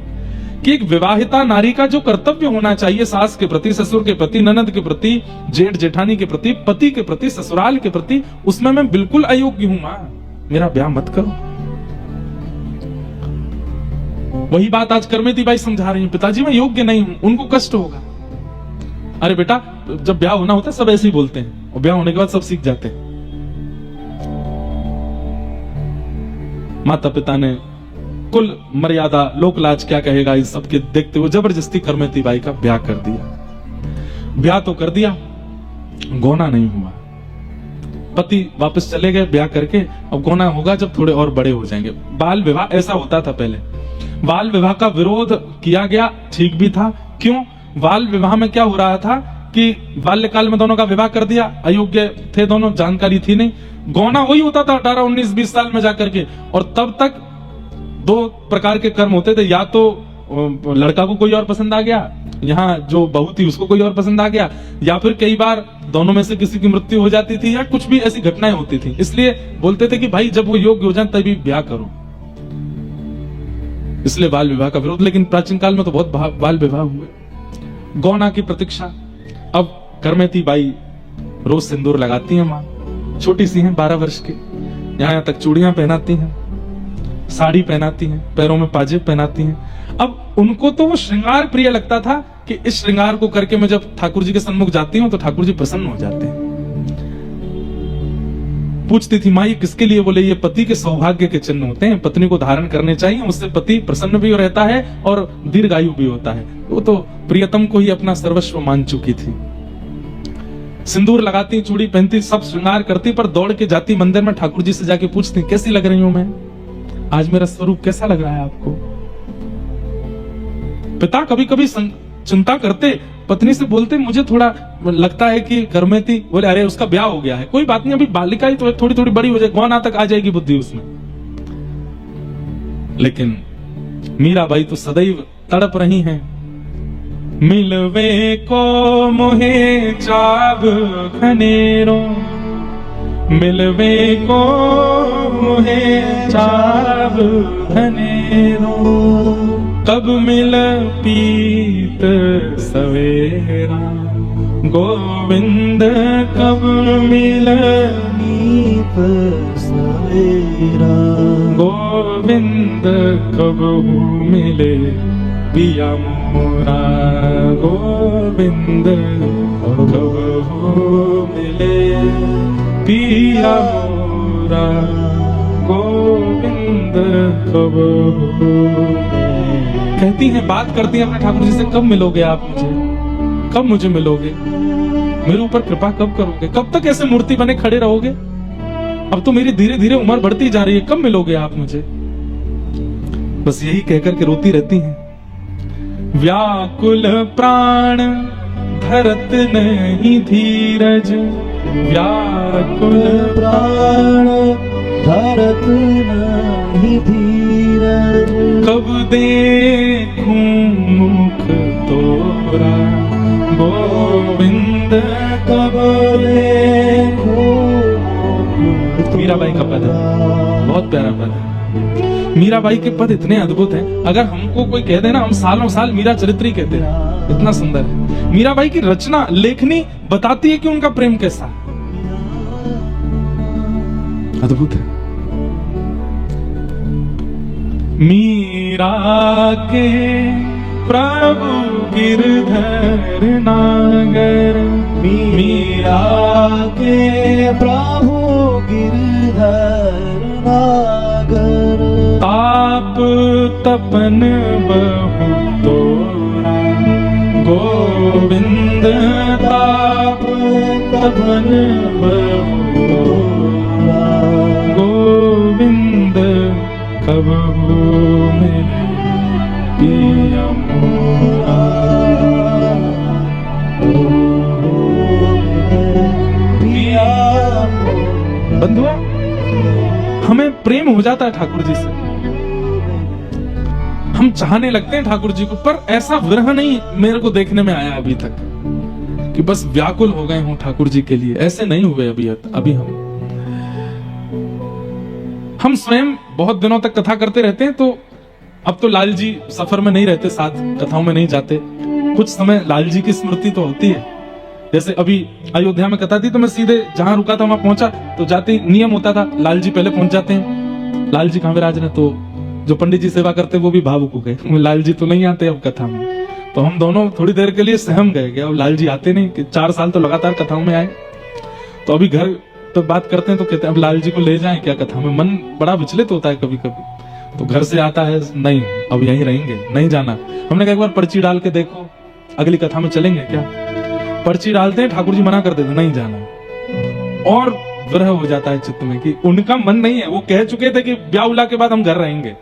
कि एक विवाहिता नारी का जो कर्तव्य होना चाहिए, सास के प्रति, ससुर के प्रति, ननद के प्रति, जेठ जेठानी के प्रति, पति के प्रति, ससुराल के प्रति, उसमें मैं बिल्कुल अयोग्य हूं मां, मेरा ब्याह मत करो। वही बात आज करमेती बाई समझा रही है, पिताजी मैं योग्य नहीं हूं, उनको कष्ट होगा। अरे बेटा जब ब्याह होना होता है सब ऐसे ही बोलते हैं, और ब्याह होने के बाद सब सीख जाते हैं। माता पिता ने कुल मर्यादा, लोक लाज क्या कहेगा, इस सब के देखते हुए जबरदस्ती करमेती बाई का ब्याह कर दिया। ब्याह तो कर दिया, गोना नहीं हुआ। पति वापस चले गए ब्याह करके, अब गोना होगा जब थोड़े और बड़े हो जाएंगे। बाल विवाह ऐसा होता था पहले, बाल विवाह का विरोध किया गया, ठीक भी था। क्यों? बाल विवाह में क्या हो रहा था कि बाल्यकाल में दोनों का विवाह कर दिया, अयोग्य थे दोनों, जानकारी थी नहीं। गौना वही होता था 18, 19, 20 साल में जाकर के, और तब तक 2 प्रकार के कर्म होते थे, या तो लड़का को कोई और पसंद आ गया, यहाँ जो बहू थी उसको कोई और पसंद आ गया, या फिर कई बार दोनों में से किसी की मृत्यु हो जाती थी, या कुछ भी ऐसी घटनाएं होती थी। इसलिए बोलते थे कि भाई जब वो योग्य हो जाए तभी ब्याह करो, इसलिए बाल विवाह का विरोध। लेकिन प्राचीन काल में तो बहुत बाल विवाह हुए। गौना की प्रतीक्षा। अब करमेती बाई रोज सिंदूर लगाती हैं मां, छोटी सी हैं 12 वर्ष की, यहाँ तक चूड़ियां पहनाती हैं, साड़ी पहनाती हैं, पैरों में पाजेब पहनाती हैं। अब उनको तो वो श्रृंगार प्रिय लगता था कि इस श्रृंगार को करके मैं जब ठाकुर जी के सन्मुख जाती हूँ तो ठाकुर जी प्रसन्न हो जाते हैं। पूछती थी माँ ये किसके लिए? बोले ये पति के सौभाग्य के चिन्ह होते हैं, पत्नी को धारण करने चाहिए, उससे पति प्रसन्न भी रहता है और दीर्घायु भी होता है। वो तो प्रियतम को ही अपना सर्वस्व मान चुकी थी। सिंदूर लगाती, चूड़ी पहनती, सब श्रृंगार करती, पर दौड़ के जाती मंदिर में, ठाकुर जी से जाके पूछती कैसी लग रही हूं मैं, आज मेरा स्वरूप कैसा लग रहा है आपको? पिता कभी कभी चिंता करते, पत्नी से बोलते मुझे थोड़ा लगता है कि करमेती, बोले अरे उसका ब्याह हो गया है, कोई बात नहीं, अभी बालिका ही तो थोड़ी थोड़ी बड़ी हो जाए, गौना तक आ जाएगी बुद्धि उसमें। लेकिन मीराबाई तो सदैव तड़प रही हैं, मिलवे को मोहे चाव घनेरो, मिलवे को मोहे चाव घनेरो, कब मिल पीत सवेरा, गोविंद कब मिल पीत सवेरा, गोविंद कब मिले पिया मोरा, गोविंद कब मिले पिया मोरा, गोविंद कब। कहती हैं, बात करती हैं अपने ठाकुर जी से, कब मिलोगे आप मुझे, कब मुझे मिलोगे, मेरे ऊपर कृपा कब करोगे, कब तक ऐसे मूर्ति बने खड़े रहोगे, अब तो मेरी धीरे धीरे उम्र बढ़ती जा रही है, कब मिलोगे आप मुझे? बस यही कहकर के रोती रहती हैं। व्याकुल प्राण धरत नहीं धीरज, व्याकुल प्राण धरत नहीं धीरज, कब देखूं मुख तोरा, गोविंद कब देखूं मुख मीराबाई का पद है, बहुत प्यारा पद है। मीराबाई के पद इतने अद्भुत हैं, अगर हमको कोई कह दे ना, हम सालों साल मीरा चरित्र ही कहते हैं, इतना सुंदर है। मीराबाई की रचना लेखनी बताती है कि उनका प्रेम कैसा है, अद्भुत है। मीरा के प्रभु गिरधर नागर, मीरा के प्रभु गिरधर नागर, ताप तपन बहु तोरा, गोविंद ताप तपन बहु तोरा, गोविंद कबहू मेरे पिया मोरा। बंधुआ, हमें प्रेम हो जाता है ठाकुर जी से, हम चाहने लगते हैं ठाकुर जी को, पर ऐसा विरह नहीं मेरे को देखने में आया अभी तक कि बस व्याकुल हो गए हों ठाकुर जी के लिए, ऐसे नहीं हुए अभी हम स्वयं बहुत दिनों तक कथा करते रहते हैं। तो अब तो लाल जी सफर में नहीं रहते, साथ कथाओं में नहीं जाते, कुछ समय लाल जी की स्मृति तो होती है। जैसे अभी अयोध्या में कथा थी तो मैं सीधे जहां रुका था वहां पहुंचा, तो जाते नियम होता था लाल जी पहले पहुंच जाते हैं। लाल जी कहां विराज रहे, तो जो पंडित जी सेवा करते वो भी भावुक हो गए, लाल जी तो नहीं आते अब कथा में। तो हम दोनों थोड़ी देर के लिए सहम गए कि अब लाल जी आते नहीं, कि 4 साल तो लगातार कथाओं में आए। तो अभी घर तो बात करते हैं तो कहते हैं अब लाल जी को ले जाएं क्या कथा में, मन बड़ा विचलित होता है कभी कभी। तो घर से आता है, नहीं अब यहीं रहेंगे, नहीं जाना। हमने कहा एक बार पर्ची डाल के देखो, अगली कथा में चलेंगे क्या। पर्ची डालते हैं, ठाकुर जी मना कर देते, नहीं जाना। और विरह हो जाता है चित्त में कि उनका मन नहीं है, वो कह चुके थे कि ब्याह उला के बाद हम घर रहेंगे,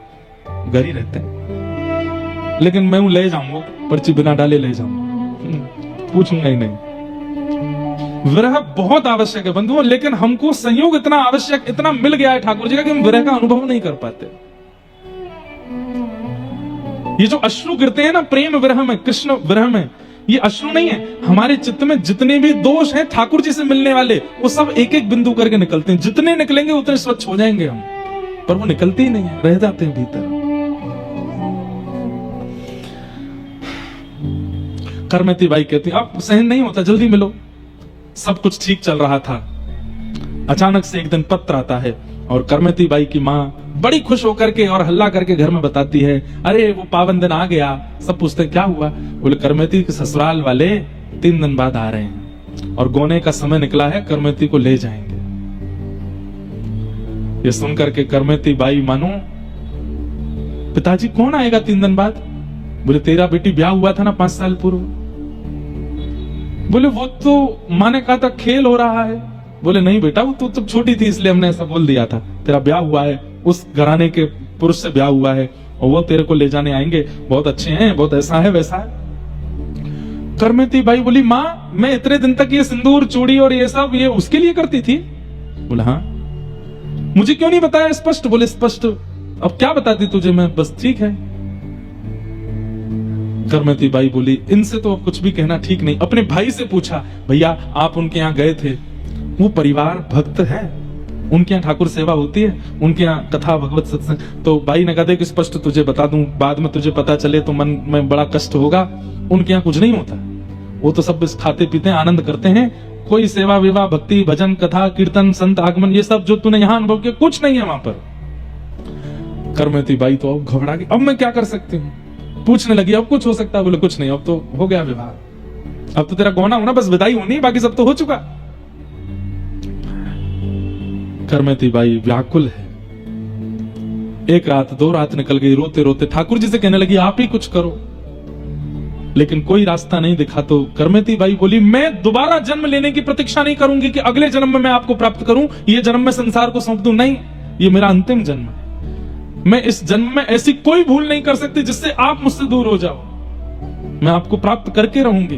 घर ही रहते हैं, लेकिन मैं ले जाऊंगा, पर्ची बिना डाले ले जाऊंगा, पूछूंगा ही नहीं। विरह बहुत आवश्यक है बंधुओं, लेकिन हमको संयोग इतना आवश्यक, इतना मिल गया है ठाकुर जी का कि हम विरह का अनुभव नहीं कर पाते। ये जो अश्रु गिरते हैं ना प्रेम विरह में, कृष्ण विरह में, ये अश्रु नहीं है, हमारे चित्त में जितने भी दोष हैं ठाकुर जी से मिलने वाले, वो सब एक एक बिंदु करके निकलते हैं। जितने निकलेंगे उतने स्वच्छ हो जाएंगे हम, पर वो निकलते ही नहीं है, रह जाते हैं भीतर। करमती बाई कहती अब सहन नहीं होता, जल्दी मिलो। सब कुछ ठीक चल रहा था, अचानक से एक दिन पत्र आता है और करमती बाई की माँ बड़ी खुश होकर के और हल्ला करके घर में बताती है, अरे वो पावन दिन आ गया। सब पूछते हैं क्या हुआ, बोले करमती के ससुराल वाले 3 दिन बाद आ रहे हैं और गोने का समय निकला है, करमती को ले जाएंगे। ये सुनकर के करमती बाई मानो, पिताजी कौन आएगा 3 दिन बाद? बोले तेरा बेटी ब्याह हुआ था ना 5 साल पूर्व। बोले वो तो माँ ने कहा था खेल हो रहा है। बोले नहीं बेटा, वो तो तब छोटी थी इसलिए हमने ऐसा बोल दिया था, तेरा ब्याह हुआ है, उस घराने के पुरुष से ब्याह हुआ है और वो तेरे को ले जाने आएंगे, बहुत अच्छे हैं, बहुत ऐसा है वैसा है। करमती बाई बोली माँ मैं इतने दिन तक ये सिंदूर चूड़ी और ये सब ये उसके लिए करती थी। बोला हाँ, मुझे क्यों नहीं बताया स्पष्ट? बोले स्पष्ट अब क्या बताती तुझे मैं, बस ठीक है। करमती बाई बोली इनसे तो अब कुछ भी कहना ठीक नहीं। अपने भाई से पूछा, भैया आप उनके यहाँ गए थे, वो परिवार भक्त है, उनके यहाँ ठाकुर सेवा होती है, उनके यहाँ कथा भगवत सत्संग। तो भाई ने कहा कि स्पष्ट तुझे बता दूं, बाद में तुझे पता चले तो मन में बड़ा कष्ट होगा। उनके यहाँ कुछ नहीं होता, वो तो सब खाते पीते हैं, आनंद करते हैं, कोई सेवा विवाह भक्ति भजन कथा कीर्तन संत आगमन ये सब जो तूने यहाँ अनुभव किया कुछ नहीं है वहां पर। करमती बाई तो अब घबरा गई, अब मैं क्या कर सकती हूँ? पूछने लगी अब कुछ हो सकता है? बोले कुछ नहीं, अब तो हो गया विवाह, अब तो तेरा गौना होना, बस विदाई होनी, बाकी सब तो हो चुका। करमती बाई व्याकुल है, 1 रात 2 रात निकल गई, रोते रोते ठाकुर जी से कहने लगी आप ही कुछ करो, लेकिन कोई रास्ता नहीं दिखा। तो करमती बाई बोली मैं दोबारा जन्म लेने की प्रतीक्षा नहीं करूंगी कि अगले जन्म में मैं आपको प्राप्त करूं, ये जन्म में संसार को सौंप दूं, नहीं, ये मेरा अंतिम जन्म है। मैं इस जन्म में ऐसी कोई भूल नहीं कर सकती जिससे आप मुझसे दूर हो जाओ, मैं आपको प्राप्त करके रहूंगी।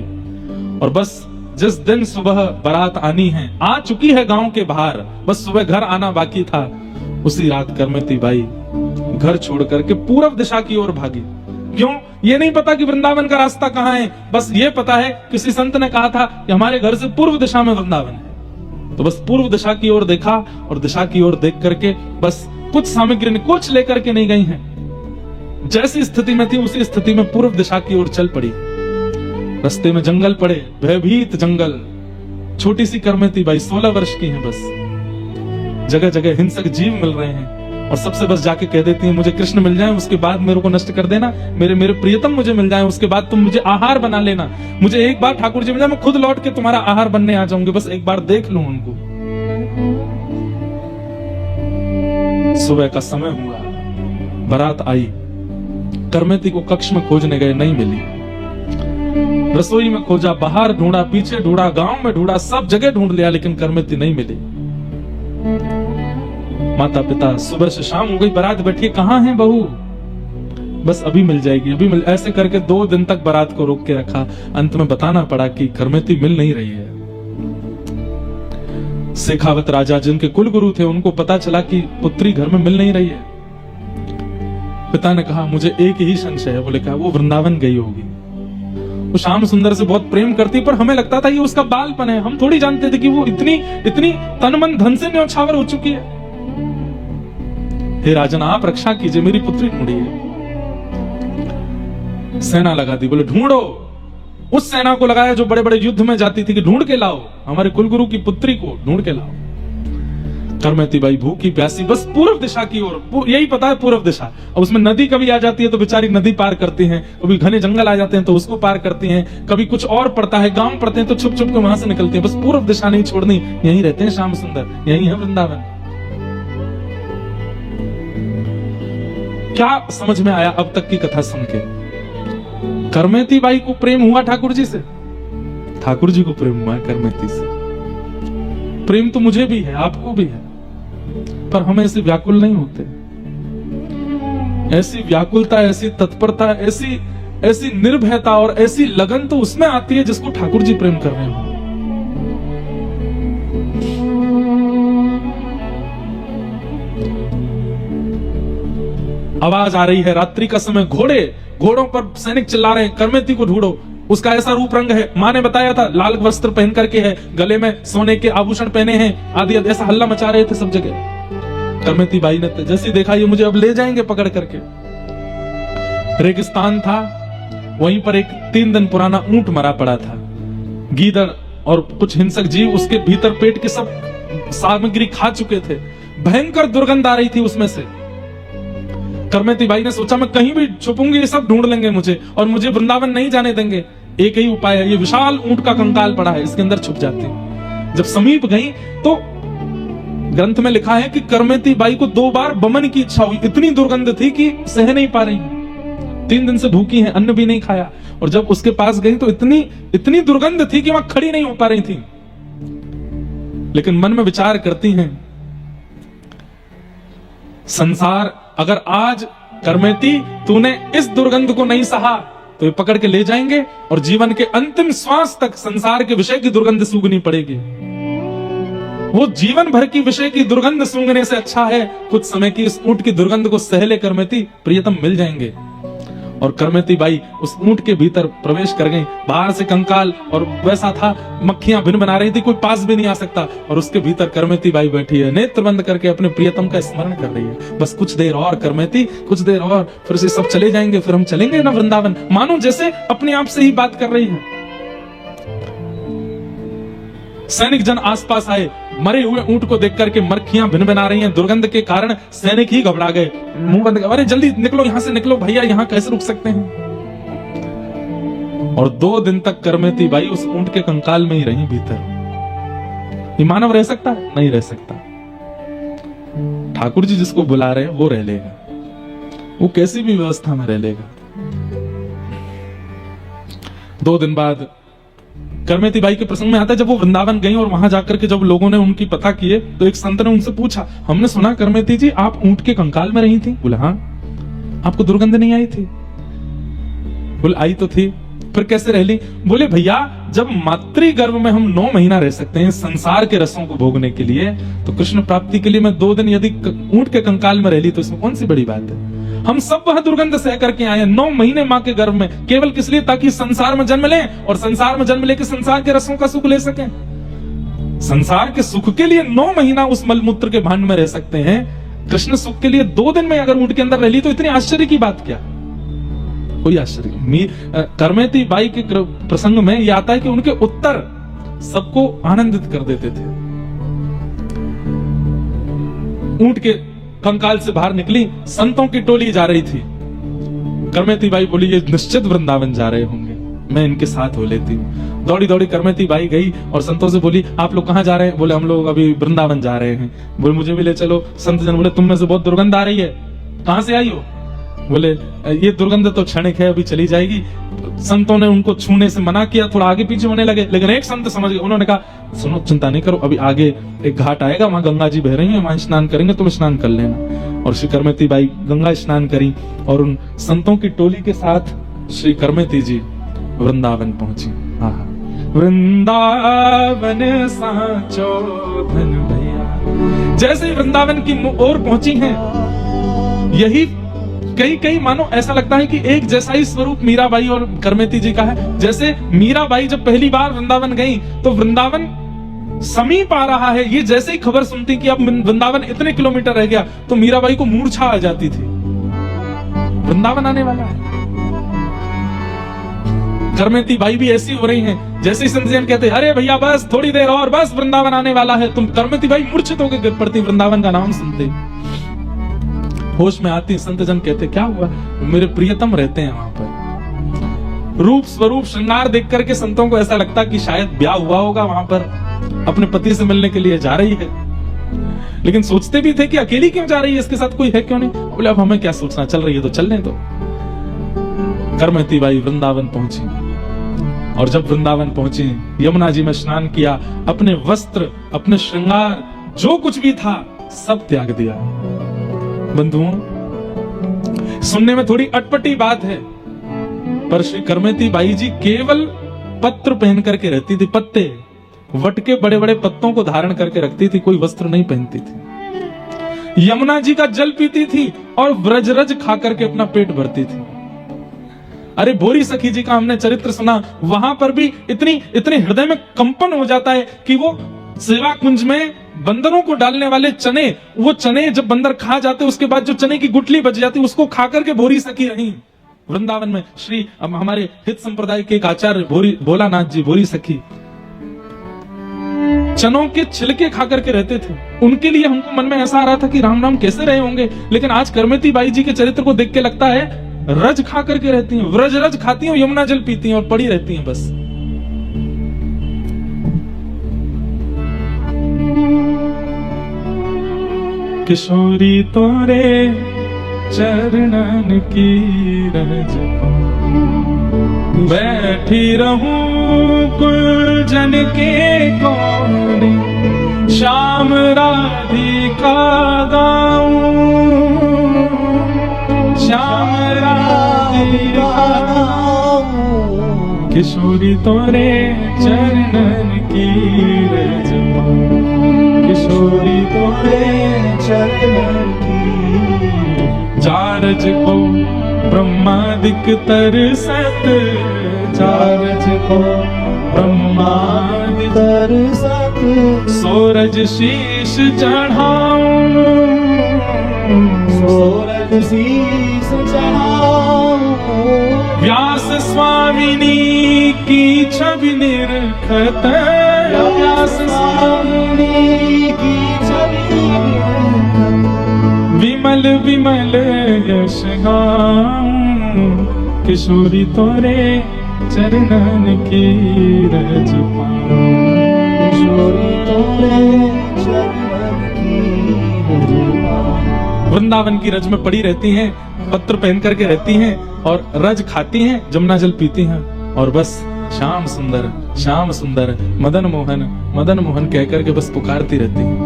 और बस जिस दिन सुबह बारात आनी है, आ चुकी है गांव के बाहर, बस सुबह घर आना बाकी था, उसी रात करमती बाई घर छोड़ करके पूर्व दिशा की ओर भागी। क्यों? ये नहीं पता कि वृंदावन का रास्ता कहाँ है, बस ये पता है किसी संत ने कहा था कि हमारे घर से पूर्व दिशा में वृंदावन है। तो बस पूर्व दिशा की ओर देखा और दिशा की ओर देख करके बस कुछ सामग्री कुछ लेकर के नहीं गई हैं। जैसी स्थिति में थी उसी स्थिति में पूर्व दिशा की ओर चल पड़ी। रास्ते में जंगल पड़े, भयभीत जंगल। छोटी सी करमेती बाई 16 वर्ष की है, बस जगह जगह हिंसक जीव मिल रहे हैं और सबसे बस जाके कह देती है मुझे कृष्ण मिल जाए, उसके बाद मेरे को नष्ट कर देना, मेरे प्रियतम मुझे मिल जाए, उसके बाद तुम मुझे आहार बना लेना। मुझे एक बार ठाकुर जी मिल जाए, मैं खुद लौट के तुम्हारा आहार बनने आ जाऊंगी, बस एक बार देख लूं उनको। सुबह का समय हुआ, बारात आई, करमेती को कक्ष में खोजने गए, नहीं मिली। रसोई में खोजा, बाहर ढूंढा, पीछे ढूंढा, गांव में ढूंढा, सब जगह ढूंढ लिया, लेकिन करमेती नहीं मिली। माता पिता, सुबह से शाम हो गई, बारात बैठी, कहां है बहू? बस अभी मिल जाएगी, अभी मिल, ऐसे करके 2 दिन तक बारात को रोक के रखा। अंत में बताना पड़ा कि करमेती मिल नहीं रही है। शेखावत राजा जिनके कुल गुरु थे, उनको पता चला कि पुत्री घर में मिल नहीं रही है। पिता ने कहा मुझे एक ही संशय है। बोले कहा वो वृंदावन गई होगी। वो श्याम सुंदर से बहुत प्रेम करती, पर हमें लगता था ये उसका बालपन है, हम थोड़ी जानते थे कि वो इतनी तन मन धन से न्यौछावर हो चुकी है। हे राजन, आप रक्षा कीजिए, मेरी पुत्री ढूंढिए। सेना लगा दी, बोले ढूंढो। उस सेना को लगाया जो बड़े बड़े युद्ध में जाती थी कि ढूंढ के लाओ, हमारे कुलगुरु की पुत्री को ढूंढ के लाओ। करमेती बाई भूखी प्यासी बस पूर्व दिशा की ओर, यही पता है पूर्व दिशा। और उसमें नदी कभी आ जाती है तो बेचारी नदी पार करती हैं, कभी घने जंगल आ जाते हैं तो उसको पार करती हैं, कभी कुछ और पड़ता है, गांव पड़ते हैं तो छुप छुप के वहां से निकलती हैं। बस पूर्व दिशा नहीं छोड़नी, यहीं रहते हैं श्याम सुंदर, यही है वृंदावन। क्या समझ में आया अब तक की कथा सुन के? करमेती बाई को प्रेम हुआ ठाकुर जी से, ठाकुर जी को प्रेम हुआ करमेती से। प्रेम तो मुझे भी है, आपको भी है, पर हम ऐसे व्याकुल नहीं होते। ऐसी व्याकुलता, ऐसी तत्परता, ऐसी निर्भयता और ऐसी लगन तो उसमें आती है जिसको ठाकुर जी प्रेम कर रहे हो। आवाज आ रही है, रात्रि का समय, घोड़ों पर सैनिक चिल्ला रहे हैं, करमेती को ढूंढो। उसका ऐसा रूप रंग है, माँ ने बताया था, लाल वस्त्र पहन करके है, गले में सोने के आभूषण पहने हैं आदि, ऐसा हल्ला मचा रहे थे सब जगह। करमेती बाई ने जैसे देखा ये मुझे अब ले जाएंगे पकड़ करके। रेगिस्तान था, वहीं पर एक 3 दिन पुराना ऊंट मरा पड़ा था। गीदड़ और कुछ हिंसक जीव उसके भीतर पेट की सब सामग्री खा चुके थे। भयंकर दुर्गंध आ रही थी उसमें से। करमेती बाई ने सोचा मैं कहीं भी छुपूंगी, ये सब ढूंढ लेंगे मुझे और मुझे वृंदावन नहीं जाने देंगे। एक ही उपाय है, ये विशाल ऊंट का कंकाल पड़ा है, इसके अंदर छुप जाती। जब समीप गई तो ग्रंथ में लिखा है कि करमेती बाई को 2 बार बमन की इच्छा हुई, इतनी दुर्गंध थी कि सह नहीं पा रही। 3 दिन से भूखी है, अन्न भी नहीं खाया, और जब उसके पास गई तो इतनी दुर्गंध थी कि वहां खड़ी नहीं हो पा रही थी। लेकिन मन में विचार करती हैं, संसार अगर आज करमेती तूने इस दुर्गंध को नहीं सहा तो ये पकड़ के ले जाएंगे और जीवन के अंतिम श्वास तक संसार के विषय की दुर्गंध सूंघनी पड़ेगी। वो जीवन भर की विषय की दुर्गंध सूंघने से अच्छा है कुछ समय की इस ऊंट की दुर्गंध को सह ले करमेती, प्रियतम मिल जाएंगे। और करमेती बाई उस ऊंट के भीतर प्रवेश कर गई। बाहर से कंकाल और वैसा था, मक्खियां भिन बना रही थी, कोई पास भी नहीं आ सकता। और उसके भीतर करमेती बाई बैठी है, नेत्र बंद करके अपने प्रियतम का स्मरण कर रही है। बस कुछ देर और करमेती, कुछ देर और, फिर से सब चले जाएंगे, फिर हम चलेंगे ना वृंदावन। मानो जैसे अपने आप से ही बात कर रही है। सैनिक जन आसपास आए, मरे हुए ऊंट को देख करके मक्खियां भिन बना रही हैं, दुर्गंध के कारण सैनिक ही घबरा गए, मुंह बंद, अरे जल्दी निकलो यहां से, निकलो भैया, यहां कैसे रुक सकते हैं। और 2 दिन तक करमेती बाई उस ऊंट के कंकाल में ही रही भीतर। ये मानव रह सकता है? नहीं रह सकता। ठाकुर जी जिसको बुला रहे हैं वो रह लेगा, वो कैसी भी व्यवस्था में रह लेगा। 2 दिन बाद करमेती बाई के प्रसंग में आता है, जब वो वृंदावन गई और वहां जाकर के जब लोगों ने उनकी पता किए तो एक संत ने उनसे पूछा, हमने सुना करमेती जी आप ऊंट के कंकाल में रही थी। बोले हाँ। आपको दुर्गंध नहीं आई थी? बोले आई तो थी। फिर कैसे रह ली? बोले भैया जब मातृ गर्भ में हम 9 महीना रह सकते हैं संसार के रसों को भोगने के लिए, तो कृष्ण प्राप्ति के लिए मैं 2 दिन यदि ऊंट के कंकाल में रह ली तो इसमें कौन सी बड़ी बात है। हम सब वह दुर्गंध सह करके आए 9 महीने मां के गर्भ में, केवल किस लिए? ताकि संसार में जन्म लें और संसार में जन्म लेके संसार के रसों का सुख ले सकें। संसार के सुख के लिए 9 महीना उस मलमूत्र के भांड में रह सकते हैं, कृष्ण सुख के लिए 2 दिन में अगर ऊंट के अंदर रह ली तो इतनी आश्चर्य की बात क्या? कोई आश्चर्य नहीं। करमेती बाई के प्रसंग में यह आता है कि उनके उत्तर सबको आनंदित कर देते थे। ऊंट के कंकाल से बाहर निकली, संतों की टोली जा रही थी। करमेती बाई बोली ये निश्चित वृंदावन जा रहे होंगे, मैं इनके साथ हो लेती हूँ। दौड़ी दौड़ी करमेती बाई गई और संतों से बोली आप लोग कहाँ जा रहे हैं? बोले हम लोग अभी वृंदावन जा रहे हैं। बोले मुझे भी ले चलो। संत जन बोले तुम में से बहुत दुर्गंध आ रही है, कहां से आई हो? बोले ये दुर्गंध तो क्षणिक है, अभी चली जाएगी। संतों ने उनको छूने से मना किया, थोड़ा आगे पीछे होने लगे, लेकिन एक संत समझ गए। उन्होंने कहा सुनो चिंता नहीं करो, अभी आगे एक घाट आएगा, वहां गंगा जी बह रही हैं, वहां स्नान करेंगे, तुम स्नान कर लेना। और श्री करमेती बाई गंगा स्नान करी और उन संतों की टोली के साथ श्री करमेती जी वृंदावन पहुंची। वृंदावन साचो धन भैया। जैसे ही वृंदावन की ओर पहुंची हैं, यही कई मानो ऐसा लगता है कि एक जैसा ही स्वरूप मीराबाई और करमेती जी का है। जैसे मीराबाई जब पहली बार वृंदावन गई तो वृंदावन समीप आ रहा है, ये जैसे ही खबर सुनती कि अब वृंदावन इतने किलोमीटर रह गया तो मीराबाई को मूर्छा आ जाती थी, वृंदावन आने वाला है। करमेती बाई भी ऐसी हो रही हैं, जैसे ही संत जन कहते अरे भैया बस थोड़ी देर और, बस वृंदावन आने वाला है, तुम करमेती बाई मूर्छित होकर गिर पड़ती वृंदावन का नाम सुनते। होश में आती, संत जन कहते क्या हुआ? मेरे प्रियतम रहते हैं वहां पर। रूप स्वरूप श्रृंगार देख करके संतों को ऐसा लगता कि शायद ब्याह हुआ होगा वहां पर, अपने पति से मिलने के लिए जा रही है। लेकिन सोचते भी थे कि अकेली क्यों जा रही है, इसके साथ कोई है क्यों नहीं? बोले अब हमें क्या सोचना, चल रही है तो चलने दो। करमेती बाई वृंदावन पहुंची और जब वृंदावन पहुंची, यमुना जी में स्नान किया, अपने वस्त्र, अपने श्रृंगार, जो कुछ भी था सब त्याग दिया। बंधुओं, सुनने में थोड़ी अटपटी बात है, पर श्री करमेती बाई जी केवल पत्र पहन करके रहती थी, पत्ते, वट के बड़े बड़े पत्तों को धारण करके रखती थी, कोई वस्त्र नहीं पहनती थी। यमुना जी का जल पीती थी और व्रजरज खा करके अपना पेट भरती थी। अरे भोरी सखी जी का हमने चरित्र सुना, वहां पर भी इतने हृदय में कंपन हो जाता है कि वो सेवा कुंज में बंदरों को डालने वाले चने, वो चने जब बंदर खा जाते उसके बाद जो चने की गुठली बच जाती उसको खा करके भोरी सखी रही वृंदावन में। श्री हमारे हित संप्रदाय के एक आचार्य भोलानाथ जी भोरी सखी चनों के छिलके खा करके रहते थे। उनके लिए हमको मन में ऐसा आ रहा था कि राम राम कैसे रहे होंगे, लेकिन आज करमेती बाई जी के चरित्र को देख के लगता है रज खा करके रहती हैं, व्रज रज खाती हैं, यमुना जल पीती हैं और पड़ी रहती हैं बस। किशोरी तोरे चरणन की रज बैठी रहूं कुलजन के कोने, श्याम राधिका गाऊं, श्याम राधिका गाऊं, किशोरी तोरे चरणन की रज, किशोरी तोरे चरणन की जारज को ब्रह्मादिक तरसत, जारज को ब्रह्मादिक तरसत, सोरज शीश चढ़ाऊं, सोरज शीश चढ़ाऊं, व्यास स्वामिनी की छवि निरखत, व्यास स्वामिनी की छवि विमल विमल यश गाऊं, किशोरी तोरे चरणन की रज पाऊं, किशोरी तोरे चरणन की रज पाऊं। वृंदावन की रज में पड़ी रहती हैं, पत्र पहन करके रहती हैं और रज खाती हैं, जमुना जल पीती हैं और बस श्याम सुंदर, श्याम सुंदर, मदन मोहन, मदन मोहन कह करके बस पुकारती रहती हैं।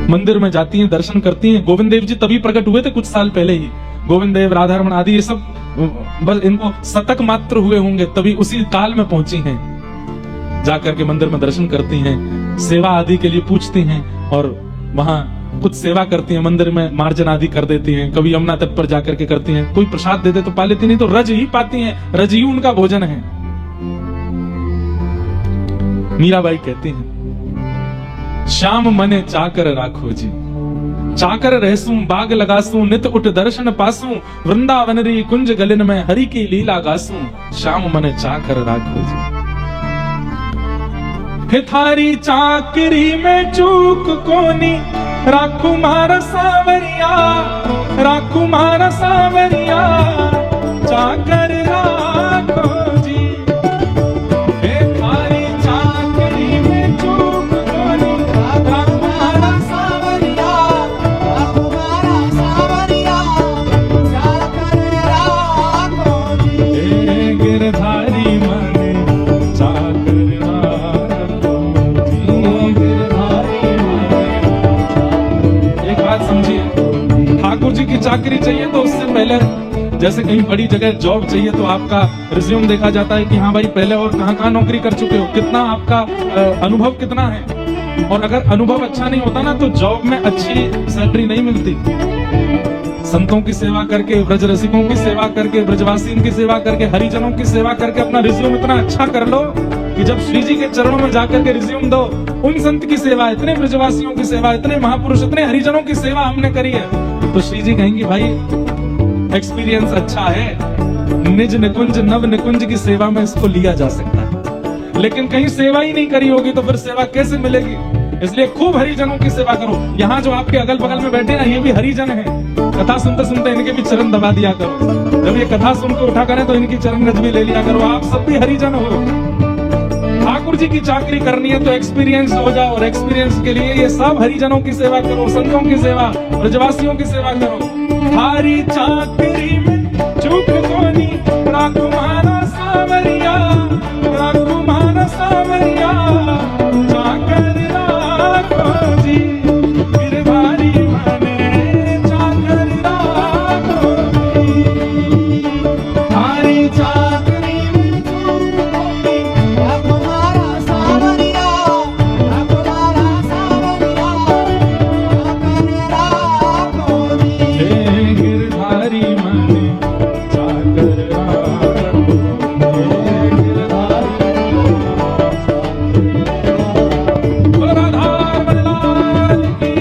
मंदिर में जाती हैं, दर्शन करती हैं। गोविंद देव जी तभी प्रकट हुए थे कुछ साल पहले ही, गोविंद देव, राधा रमण आदि ये सब बस इनको शतक मात्र हुए होंगे, तभी उसी काल में पहुंची हैं। जाकर के मंदिर में दर्शन करती हैं, सेवा आदि के लिए पूछती हैं और वहां कुछ सेवा करती हैं, मंदिर में मार्जन आदि कर देती हैं, कभी यमुना तट पर जाकर के करती हैं, कोई प्रसाद दे दे तो पा लेती, नहीं तो रज ही पाती हैं, रज ही उनका भोजन है। मीराबाई कहती हैं, श्याम मने चाकर राखो जी, चाकर रहसूं बाग लगासूं, नित उठ दर्शन पासूं, वृंदावन री कुंज गलिन में हरि की लीला गासूं, श्याम मने चाकर राखो जी। हे थारी चाकरी में चूक कोनी, राखू मारा सावरिया, राखू मारा सावरिया, चाकर राखो जी। हे थारी चाकरी में चूक कोनी, राखू मारा सावरिया, राखू मारा सावरिया, चाकर राखो जी। हे गिरधारी मने चाकर राखो जी, गिरधारी मने। एक बात समझिए, ठाकुर जी की चाकरी चाहिए तो उससे पहले जैसे कहीं बड़ी जगह जॉब चाहिए तो आपका रिज्यूम देखा जाता है कि हाँ भाई पहले और कहाँ नौकरी कर चुके हो, कितना आपका अनुभव कितना है। और अगर अनुभव अच्छा नहीं होता ना तो जॉब में अच्छी सैलरी नहीं मिलती। संतों की सेवा करके, ब्रज रसिकों की सेवा करके, ब्रजवासियों की सेवा करके, हरिजनों की सेवा करके अपना रिज्यूम इतना अच्छा कर लो कि जब श्री जी के चरणों में जाकर के रिज्यूम दो, उन संत की सेवा, इतने ब्रजवासियों की सेवा, इतने महापुरुष, इतने हरिजनों की सेवा हमने करी है, तो श्री जी कहेंगे भाई एक्सपीरियंस अच्छा है, निज निकुंज नव निकुंज की सेवा में इसको लिया जा सकता है। लेकिन कहीं सेवा ही नहीं करी होगी तो फिर सेवा कैसे मिलेगी? इसलिए खूब हरिजनों की सेवा करो। यहाँ जो आपके अगल बगल में बैठे हैं ये भी हरिजन हैं, कथा सुनते सुनते इनके भी चरण दबा दिया करो। जब ये कथा सुनकर उठा करें तो इनकी चरण रज भी ले लिया करो। आप सब भी हरिजन हो। ठाकुर जी की चाकरी करनी है तो एक्सपीरियंस हो जाओ, और एक्सपीरियंस के लिए ये सब हरिजनों की सेवा करो, संतों की सेवा, ब्रजवासियों की सेवा करो। थारी चाकरी में चूक कोनी, राखू मारा सावरिया, राखू मारा सावरिया, चाकर राखो जी, गिरधारी मने चाकर राखो जी। थारी चाकरी में चूक कोनी, राखू मारा सावरिया, राखू मारा सावरिया, चाकर राखो जी। गिरधारी मने चाकर राखो, गिरधारी राधा बल्लाल की।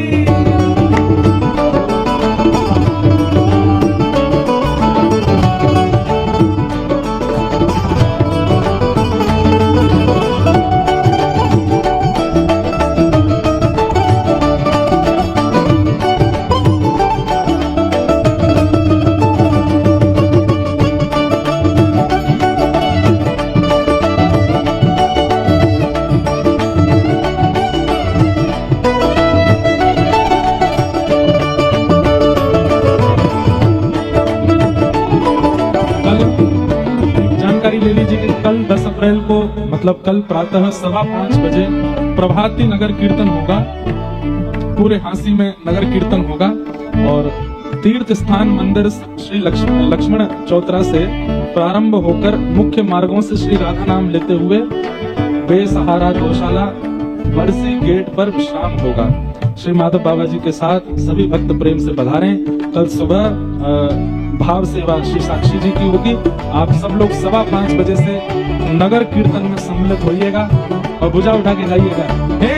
जानकारी ले लीजिए कि कल 10 अप्रैल को मतलब कल प्रातः 5:15 बजे प्रभाती नगर कीर्तन होगा। पूरे हांसी में नगर कीर्तन होगा और तीर्थ स्थान मंदिर श्री लक्ष्मण चौतरा से प्रारंभ होकर मुख्य मार्गों से श्री राधा नाम लेते हुए बेसहारा गौशाला बरसी गेट पर विश्राम होगा। श्री माधव बाबा जी के साथ सभी भक्त प्रेम से पधारें। कल सुबह भाव सेवा श्री साक्षी जी की होगी। आप सब लोग 5:15 बजे से नगर कीर्तन में सम्मिलित होइएगा और भुजा उठा के गाइएगा, हे